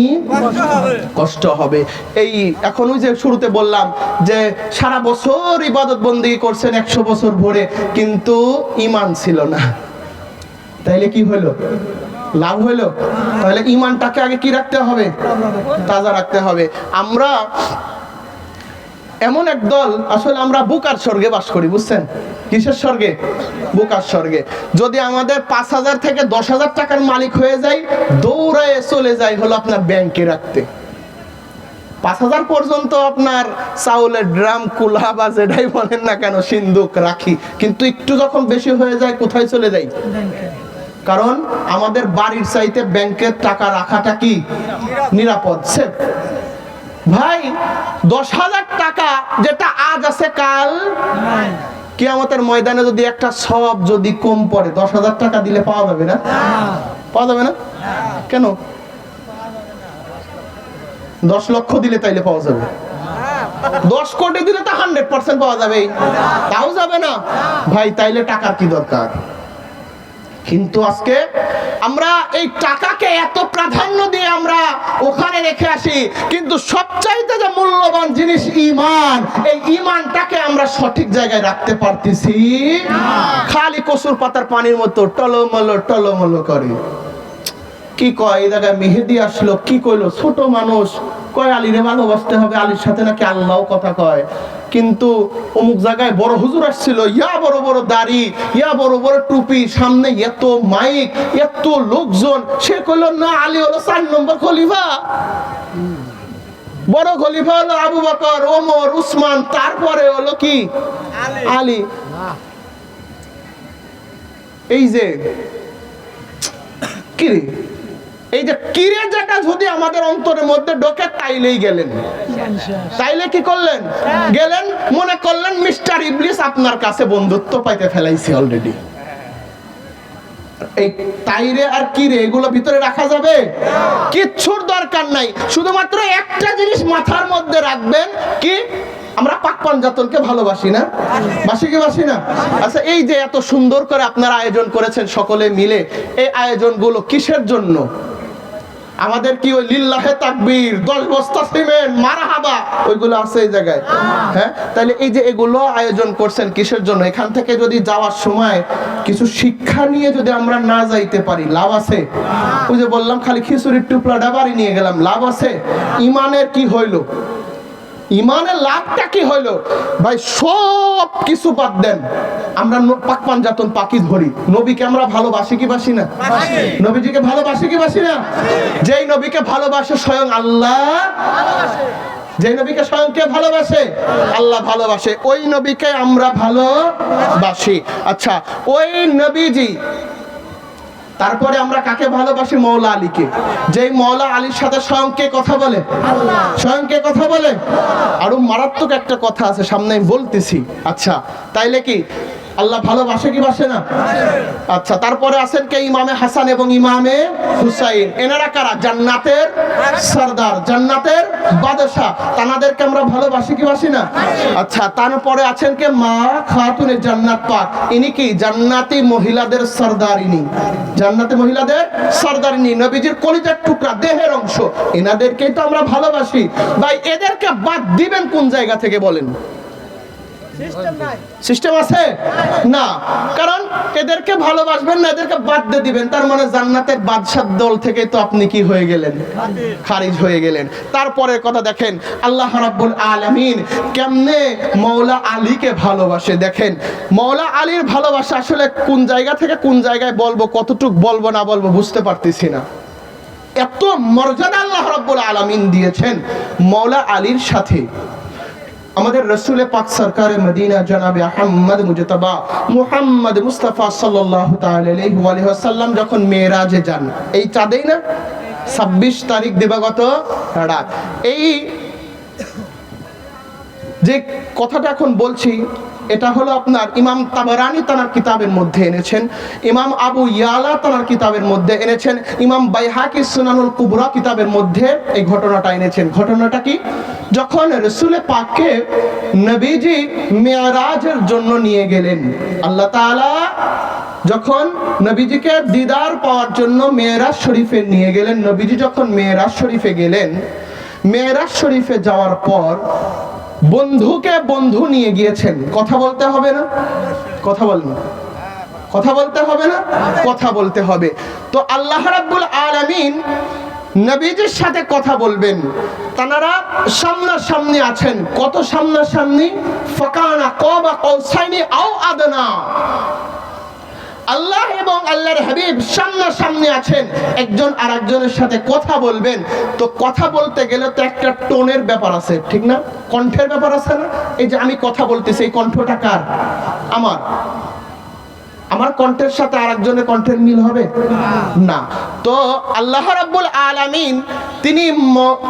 কষ্ট হবে। এই এখন ওই যে শুরুতে বললাম যে সারা বছর ইবাদত বন্দেগী করছেন 100 বছর ভরে, কিন্তু ইমান ছিল না, তাইলে কি হলো? লাভ হইলো? তাহলে ইমানটাকে আগে কি রাখতে হবে? তাজা রাখতে হবে। আমরা এমন এক দল, আসলে আমরা বুকার স্বর্গে বাস করি, বুঝছেন? কিসের স্বর্গে? বুকার স্বর্গে। যদি আমাদের 5,000 থেকে 10,000 টাকার মালিক হয়ে যাই, দৌড়ায় চলে যাই হলো আপনার ব্যাংকে রাখতে। 5,000 পর্যন্ত আপনার চাউলের ড্রাম, কুলা বা যেটাই বলেন না কেন, সিন্দুক রাখি, কিন্তু একটু যখন বেশি হয়ে যায় কোথায় চলে যাই? কারণ আমাদের বাড়ির চাইতে ব্যাংকের টাকা রাখাটা কি নিরাপদ? ভাই, 10,000 টাকা যেটা আজ আছে কাল কিয়ামতের ময়দানে যদি একটা সব যদি কম পড়ে, 10,000 টাকা দিলে পাওয়া যাবে না? পাওয়া যাবে না কেন? 10 লক্ষ দিলে তাইলে পাওয়া যাবে, 10 কোটি দিলে তো 100% পাওয়া যাবে, তাও যাবে না ভাই। তাইলে টাকার কি দরকার? কিন্তু আজকে আমরা এই টাকাকে এত প্রাধান্য দিয়ে আমরা ওখানে রেখে আসি, কিন্তু সবচাইতে যে মূল্যবান জিনিস ইমান, এই ইমানটাকে আমরা সঠিক জায়গায় রাখতে পারতেছি খালি কসুর পাতার পানির মতো টলমলো টলমলো করে। কি কয় এই জায়গায় মেহেদি আসলো, কি কইলো, ছোট মানুষ কয় আলীরে ভালোবাসতে হবে, আলীর সাথে নাকি আল্লাহ কথা কয়। কিন্তু অমুক জায়গায় বড় হুজুর আসছিল, ইয়া বড় বড় দাড়ি, ইয়া বড় বড় টুপি, সামনে এত মাইক, এত লোকজন, সে কইলো না আলী হলো 4 নম্বর খলিফা, বড় খলিফা হলো আবু বকর, ওমর, উসমান, তারপরে হলো কি আলী। এই যে কিরে, এই যে কিরে যেটা যদি আমাদের অন্তরের মধ্যে ঢোকে, তাইলেই গেলেন। তাইলে কি করলেন? গেলেন, মনে করলেন মিস্টার ইবলিস আপনার কাছে বন্ধুত্ব পাইতে ফেলাইছি অলরেডি। এই তাইরে আর কিরে এগুলো ভিতরে রাখা যাবে? কিচ্ছুর দরকার নাই। শুধুমাত্র একটা জিনিস মাথার মধ্যে রাখবেন, কি আমরা পাক পাঞ্জাতনকে ভালোবাসি না? বাসি কি বাসি না? আচ্ছা, এই যে এত সুন্দর করে আপনারা আয়োজন করেছেন সকলে মিলে, এই আয়োজনগুলো কিসের জন্য? আমাদের কি ওই লিল্লাহে তাকবীর, 10 বস্তা সিমেন্ট, মারহাবা, ওইগুলো আছে এই জায়গায়? হ্যাঁ, তাহলে এই যে এগুলো আয়োজন করছেন কিসের জন্য? এখান থেকে যদি যাওয়ার সময় কিছু শিক্ষা নিয়ে যদি আমরা না যাইতে পারি, লাভ আছে? ওই যে বললাম খালি খিচুড়ির টুকরাটা বাড়ি নিয়ে গেলাম, লাভ আছে? ইমানের কি হইলো? ইমানের লাভটা কি হইলো? ভাই সব কিছু বাদ দেন, আমরা পাক পাঞ্জাতন পাকি ধরি, নবীকে আমরা ভালোবাসি কি বাসি না? নবীজিকে ভালোবাসি কি বাসি না? যেই নবীকে ভালোবাসে স্বয়ং আল্লাহ ভালোবাসে, যেই নবীকে স্বয়ং কে ভালোবাসে? আল্লাহ ভালোবাসে, ওই নবীকে আমরা ভালোবাসি। আচ্ছা, ওই নবীজি, তারপরে আমরা কাকে ভালোবাসি? মওলা আলীকে। যেই মওলা আলীর সাথে স্বয়ং কে কথা বলে? আল্লাহ। স্বয়ং কে কথা বলে? আরো মারাত্মক একটা কথা আছে, সামনে আমি বলতেছি। আচ্ছা, তাইলে কি আল্লাহ ভালোবাসে কি বাসে না? আচ্ছা, তারপরে আছেন কে? ইমামে হাসান এবং ইমামে হুসাইন। এনারা কারা? জান্নাতের সরদার, জান্নাতের বাদশা। তানাদেরকে আমরা ভালোবাসি কি বাসি না? আচ্ছা, তারপরে আছেন কে? মা খাতুনে জান্নাত পাক। ইনি কি? জান্নাতি মহিলাদের সরদারিনী, জান্নাতি মহিলাদের সরদারিনী, নবীজির কলিজার টুকরা, দেহের অংশ। এনাদেরকেই তো আমরা ভালোবাসি। ভাই, এদেরকে বাদ দিবেন কোন জায়গা থেকে বলেন? সিস্টেম আছে না, কারণ এদেরকে ভালোবাসবেন না, এদেরকে বাদ দিয়ে দিবেন, তার মানে জান্নাতের বাদশাহ দল থেকে তো আপনি কি হয়ে গেলেন? খারিজ হয়ে গেলেন। তারপরে কথা দেখেন, আল্লাহ রাব্বুল আলামিন কেমনে মওলা আলীকে ভালোবাসে। দেখেন, মওলা আলীর ভালোবাসা আসলে কোন জায়গা থেকে কোন জায়গায় বলবো, কতটুক বলবো না বলবো বুঝতে পারতেছি না। এত মর্যাদা আল্লাহ রাব্বুল আলামিন দিয়েছেন মওলা আলীর সাথে। আমাদের রাসূল পাক সরকার মদিনা জনাবে আহমদ মুজতবা মুহাম্মদ মুস্তাফা সাল্লাল্লাহু তাআলা আলাইহি ওয়া সাল্লাম যখন মেরাজে যান, এই চাঁদেই না 26 তারিখ দিবাগত রাত, এই যে কথাটা এখন বলছি, এটা হলো আপনার ইমাম তাবারানি তার কিতাবের মধ্যে এনেছেন, ইমাম আবু ইয়ালা তার কিতাবের মধ্যে এনেছেন, ইমাম বাইহাকি সুনানুল কুবরা কিতাবের মধ্যে এই ঘটনাটা এনেছেন। ঘটনাটা কি? যখন রাসূল পাককে নবীজি মেরাজের জন্য নিয়ে গেলেন, আল্লাহ তাআলা যখন নবীজিকে দিদার পাওয়ার জন্য মেরাজ শরীফে নিয়ে গেলেন, নবীজি যখন মেরাজ শরীফে গেলেন, মেরাজ শরীফে যাওয়ার পর বন্ধুকে বন্ধু নিয়ে গিয়েছেন। কথা বলতে হবে না? কথা বলেন, কথা বলতে হবে না? কথা বলতে হবে। তো আল্লাহ রাব্বুল আলামিন নবীজির সাথে কথা বলবেন, তানারা সামনাসামনি আছেন। কত সামনাসামনি? ফাকানা কাবা কাউসাইনি আও আদনা। আল্লাহ এবং আল্লাহর হাবিব সামনাসামনি আছেন, একজন আরেকজনের সাথে কথা বলবেন। তো কথা বলতে গেলে তো একটা টোনের ব্যাপার আছে, ঠিক না? কণ্ঠের ব্যাপার আছে না? এই যে আমি কথা বলতেছি, এই কণ্ঠটা কার? আমার। আমার কণ্ঠের সাথে আরেকজনের কণ্ঠের মিল হবে না। তো আল্লাহ রাব্বুল আলামিন তিনি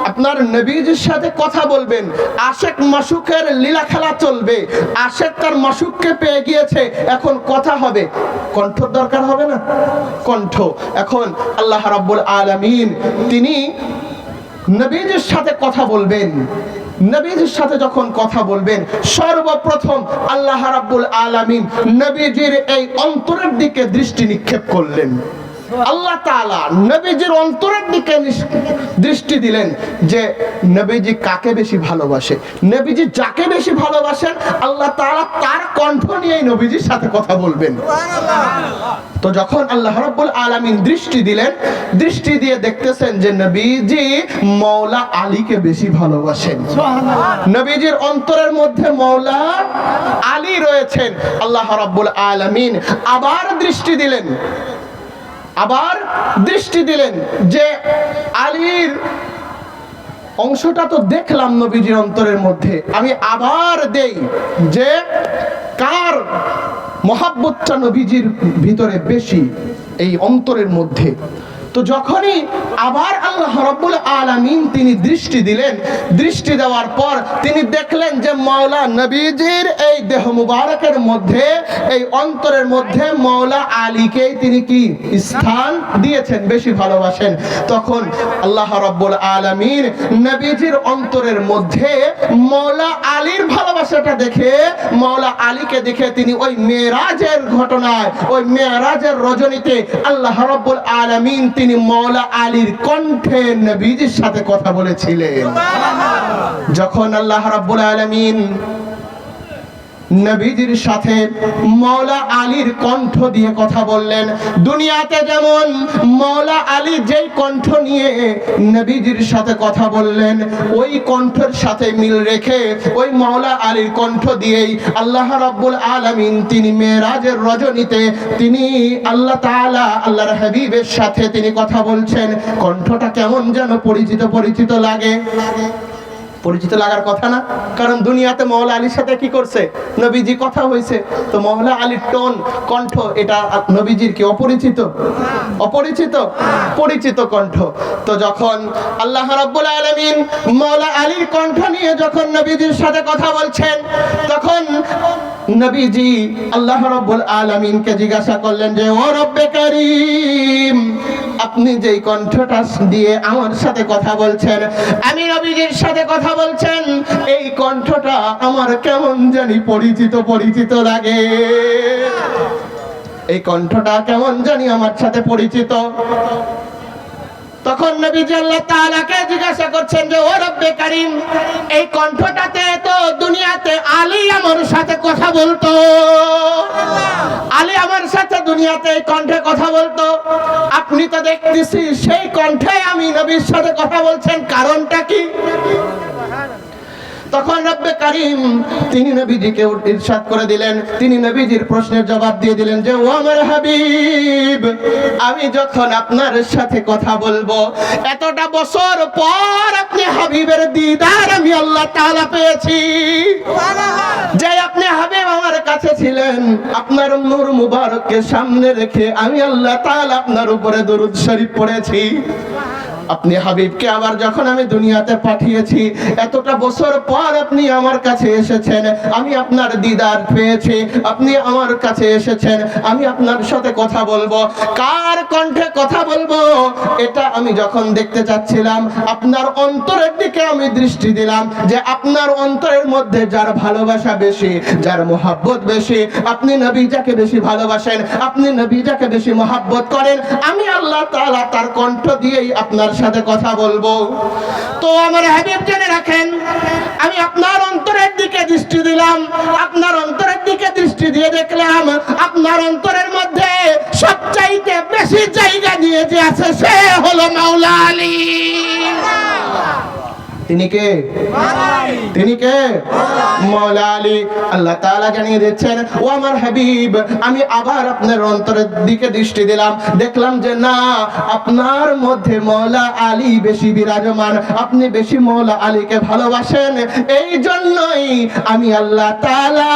আপনার নবীজির সাথে কথা বলবেন, আশেক মাশুকের লীলা খেলা চলবে, আশেক তার মাশুককে পেয়ে গিয়েছে, এখন কথা হবে, কণ্ঠ দরকার হবে না? কণ্ঠ। এখন আল্লাহ রাব্বুল আলামিন তিনি নবীজির সাথে কথা বলবেন। নবীজির সাথে যখন কথা বলবেন, সর্বপ্রথম আল্লাহ রাব্বুল আলামিন নবীজির এই অন্তরের দিকে দৃষ্টি নিক্ষেপ করলেন। আল্লাহ তাআলা নবীজির অন্তরের দিকে দৃষ্টি দিলেন যে নবীজি কাকে বেশি ভালোবাসে। নবীজি যাকে বেশি ভালোবাসেন, আল্লাহ তাআলা তার কণ্ঠ নিয়ে নবীজির সাথে কথা বলবেন। তো যখন আল্লাহ রাব্বুল আলামিন দৃষ্টি দিলেন, দৃষ্টি দিয়ে দেখতেছেন যে নবীজি মওলা আলীকে বেশি ভালোবাসেন। নবীজির অন্তরের মধ্যে মওলা আলী রয়েছেন। আল্লাহ রাব্বুল আলামিন আবার দৃষ্টি দিলেন, আবার দৃষ্টি দিলেন যে আলীর অংশটা তো দেখলাম নবীজির অন্তরের মধ্যে, আমি আবার দেই যে কার মহাব্বতটা নবীজির ভিতরে বেশি এই অন্তরের মধ্যে। তো যখনই আবার আল্লাহ রাব্বুল আলামিন তিনি দৃষ্টি দিলেন, দৃষ্টি দেওয়ার পর তিনি দেখলেন যে মাওলা নবীজির এই দেহ মুবারকের মধ্যে, এই অন্তরের মধ্যে মাওলা আলীকেই তিনি কি স্থান দিয়েছেন, বেশি ভালোবাসেন। তখন আল্লাহ রাব্বুল আলামিন নবীজির অন্তরের মধ্যে মাওলা আলীর ভালোবাসাটা দেখে, মাওলা আলীকে দেখে তিনি ওই মেরাজের ঘটনায়, ওই মেরাজের রজনীতে আল্লাহ রাব্বুল আলামিন তিনি মাওলা আলীর কণ্ঠে নবীজির সাথে কথা বলেছিলেন। যখন আল্লাহ রাব্বুল আলামিন নবীজির সাথে মাওলা আলীর কণ্ঠ দিয়ে কথা বললেন, দুনিয়াতে যেমন মাওলা আলী যেই কণ্ঠ নিয়ে নবীজির সাথে কথা বললেন, ওই কণ্ঠের সাথে মিল রেখে ওই মাওলা আলীর কণ্ঠ দিয়েই আল্লাহ রাব্বুল আলামিন তিনি মেরাজের রজনীতে তিনি আল্লাহ তাআলা আল্লাহর হাবিবের সাথে তিনি কথা বলছেন। কণ্ঠটা কেমন যেন পরিচিত পরিচিত লাগে। পরিচিত লাগার কথা না? কারণ দুনিয়াতে মওলা আলীর সাথে কি করছে? নবীজি কথা হয়েছে। তো মওলা আলীর টোন, কণ্ঠ, এটা নবীজির কি অপরিচিত? অপরিচিত? পরিচিত কণ্ঠ। তো যখন আল্লাহ রাব্বুল আলামিন মওলা আলীর কণ্ঠ নিয়ে যখন নবীজির সাথে কথা বলছেন, তখন নবীজি আল্লাহ রাব্বুল আলামিনকে জিজ্ঞাসা করলেন যে, ও রব্বে কারীম, আপনি যেই কণ্ঠটা দিয়ে আমার সাথে কথা বলছেন, আমি নবীজির সাথে কথা বলছেন, এই কণ্ঠটা আমার কেমন জানি পরিচিত পরিচিত লাগে। এই কণ্ঠটা কেমন জানি আমার সাথে পরিচিত। তখন নবীজি আল্লাহ তাআলাকে জিজ্ঞাসা করছেন যে, ও রব্বে কারীম, এই কণ্ঠটাতে তো দুনিয়াতে আলী আমার সাথে কথা বলতো, আলী আমার সাথে দুনিয়াতে এই কণ্ঠে কথা বলতো, আপনি তো দেখতেছি সেই কণ্ঠে আমি নবীর সাথে কথা বলছেন, কারণটা কি? তখন রব্বে কারীম তিনি নবীজিকে ইরশাদ করে দিলেন, তিনি নবীজির প্রশ্নের জবাব দিয়ে দিলেন যে, ও আমার হাবিব, আমি যখন আপনার সাথে কথা বলবো, এতটা বছর পর আপনি হাবিবের দিদার আমি আল্লাহ তাআলা পেয়েছি। যে আপনি হাবিব আমার কাছে ছিলেন, আপনার নূর মুবারককে সামনে রেখে আমি আল্লাহ তাআলা আপনার উপরে দরুদ শরীফ পড়েছি। আপনি হাবিবকে আবার যখন আমি দুনিয়াতে পাঠিয়েছি, এতটা বছর পর আপনি আমার কাছে এসেছেন, আমি আপনার দিদার পেয়েছি, আপনি আমার কাছে এসেছেন, আমি আপনার সাথে কথা বলবো। কার কণ্ঠে কথা বলবো এটা আমি যখন দেখতে চাচ্ছিলাম, আপনার অন্তরের দিকে আমি দৃষ্টি দিলাম যে আপনার অন্তরের মধ্যে যার ভালোবাসা বেশি, যার মোহাব্বত বেশি, আপনি নবী যাকে বেশি ভালোবাসেন, আপনি নবী যাকে বেশি মোহাব্বত করেন, আমি আল্লাহ তাআলা তার কণ্ঠ দিয়েই আপনার সাথে কথা বলবো। তো আমার হাবিব জেনে রাখেন, আমি আপনার অন্তরের দিকে দৃষ্টি দিলাম, আপনার অন্তরের দিকে দৃষ্টি দিয়ে দেখলাম আপনার অন্তরের মধ্যে সবচাইতে বেশি জায়গা নিয়ে যে আছে সে হলো মাওলা আলী। তিনি কে? তিনি কে? মাওলা আলী। আল্লাহ তাআলা জানিয়ে দিচ্ছেন, ও আমার হাবিব, আমি আবার আপনার অন্তরের দিকে দৃষ্টি দিলাম, দেখলাম যে না, আপনার মধ্যে মাওলা আলী বেশি বিরাজমান, আপনি বেশি মাওলা আলীকে ভালোবাসেন। এই জন্যই আমি আল্লাহ তাআলা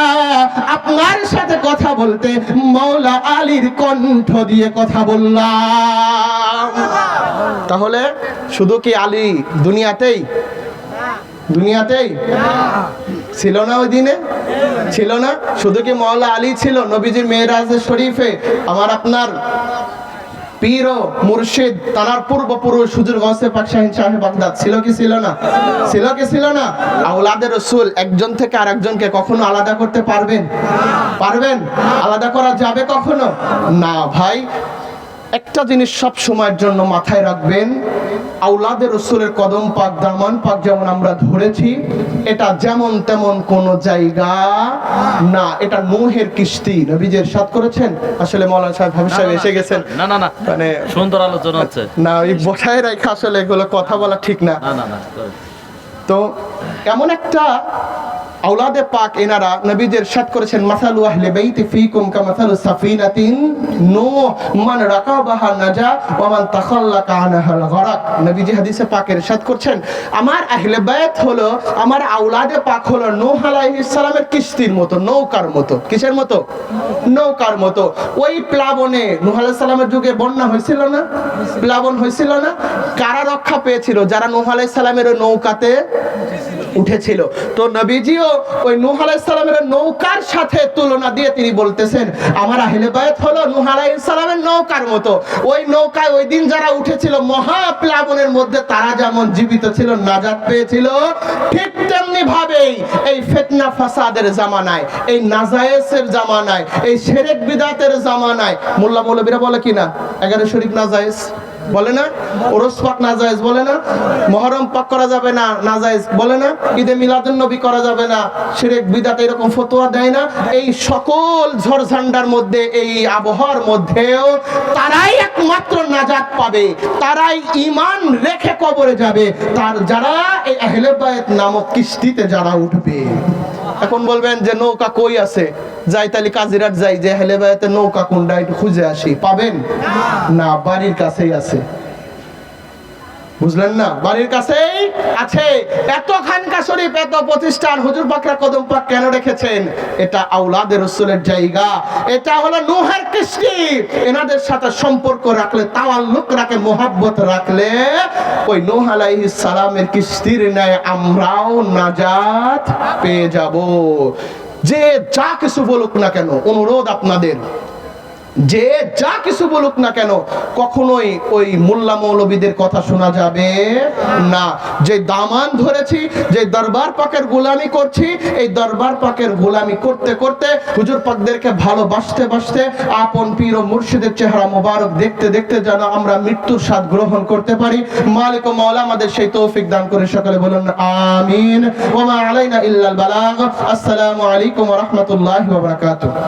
আপনার সাথে কথা বলতে মাওলা আলীর কণ্ঠ দিয়ে কথা বললাম। তাহলে শুধু কি আলী দুনিয়াতেই ছিল না? ওই দিনে ছিল না? শুধু কি মাওলা আলী ছিল? নবীজির মেরাজে শরীফে আমার আপনার পীর ও মুর্শিদ, তার পূর্বপুরুষ হুজুর গাউসে পাক শাহীন শাহে বাগদাদ ছিল কি ছিল না? ছিল কি ছিল না? আওলাদে রাসূল একজন থেকে আরেকজনকে কখনো আলাদা করতে পারবেন? পারবেন? আলাদা করা যাবে কখনো? না ভাই। একটা জিনিস সব সময়ের জন্য মাথায় রাখবেন, আওলাদে রাসূলের কদম পাক, দামান পাক যেমন আমরা ধরেছি, এটা যেমন তেমন কোন জায়গা না, এটা নূহের কিস্তি। নবীজি ইরশাদ করেছেন, আসলে মাওলানা সাহেব হাফেজ সাহেব এসে গেছেন, না না না, মানে সুন্দর আলোচনা হচ্ছে না, ওই বসায় রাখা আসলে এগুলো কথা বলা ঠিক না। না না না, তো এমন একটা আওলাদে পাক এনারা নবীজি ইরশাদ করেছেন, মাসালু আহলে বাইতি ফীকুম কামাসালু সাফিনাতিন নূহ মান রাকাবাহা নাজা ওয়া মান তাখাল্লাকা আনহা গরাক। নবীজি হাদিসে পাক ইরশাদ করছেন, আমার আহলে বাইত হলো, আমার আওলাদে পাক হলো নূহ আলাইহিস সালামের কিস্তির মতো, নৌকার মতো। কিসের মতো? নৌকার মতো। ওই প্লাবনে নূহ আলাইহিস সালামের যুগে বন্যা হয়েছিল না? প্লাবন হয়েছিল না? কারা রক্ষা পেয়েছিল? যারা নূহ আলাইহিস সালামের নৌকাতে উঠেছিল। তো নবীজিও ওই নূহ আলাইহিস সালামের নৌকার সাথে তুলনা দিয়ে তিনি বলতেছেন, আমার আহলে বায়াত হলো নূহ আলাইহিস সালামের নৌকার মতো। ওই নৌকায় ওই দিন যারা উঠেছিল মহাপ্লাবনের মধ্যে, তারা যেমন জীবিত ছিল, নাজাত পেয়েছিল, ঠিক তেমনি ভাবেই এই ফিতনা ফাসাদের জামানায়, এই নাজায়েজের জামানায়, এই শিরক বিদআতের জামানায়, মোল্লা মৌলবীরা বলে কিনা 11 শরীফ নাজায়েজ বলে না, ওরস পাক নাজায়েজ বলে না, মুহররম পাক করা যাবে না নাজায়েজ বলে না, ঈদে মিলাদুন নবী করা যাবে না, শিরক বিদআত এরকম ফতোয়া দেয় না। এই সকল ঝড়ঝান্ডার মধ্যে, এই আবহাওয়ার মধ্যেও তারাই একমাত্র নাজাত পাবে, তারাই ঈমান রেখে কবরে যাবে, তার যারা এই আহলে বায়াত নামক কিস্তিতে যারা উঠবে। এখন বলবেন যে নৌকা কই আছে? যাই তাহলে কাজিরাট যাই, যে আহলে বায়াতের নৌকা কোনটা একটু খুঁজে আসি, পাবেন না? বাড়ির কাছেই আছে। বুঝলেন না? বাড়ির কাছেই আছে। এত খানকা শরীফ, এত প্রতিষ্ঠান হুজুর পাকরা কদম পাক কেন রেখেছেন? এটা আওলাদের রাসূলের জায়গা, এটা হলো নূহের কিস্তি। এনাদের সাথে সম্পর্ক রাখলে, তাওয়াল্লুক রাখে, মোহাব্বত রাখলে ওই নূহ আলাইহিস সালামের কিস্তির ন্যায় আমরাও নাজাত পেয়ে যাব। যে যা কিছু বলুক না কেন, অনুরোধ আপনাদের, যে যা কিছু বলুক না কেন, কখনোই ওই মোল্লা মৌলবীদের কথা শোনা যাবে না। যে দামান ধরেছি, যে দরবার পাকের গোলামি করছি, এই দরবার পাকের গোলামি করতে করতে হুজুর পাকদেরকে ভালোবাসতে বাসতে আপন পীর ও মুর্শিদের চেহারা মোবারক দেখতে দেখতে যেন আমরা মৃত্যুর স্বাদ গ্রহণ করতে পারি। মালিক ও মাওলা আমাদের সেই তৌফিক দান করে। সকলে বলুন আমিন। ওয়া মা আলাইনা ইল্লাল বালাগ। আসসালামু আলাইকুম ওয়া রাহমাতুল্লাহি ওয়া বারাকাতুহু।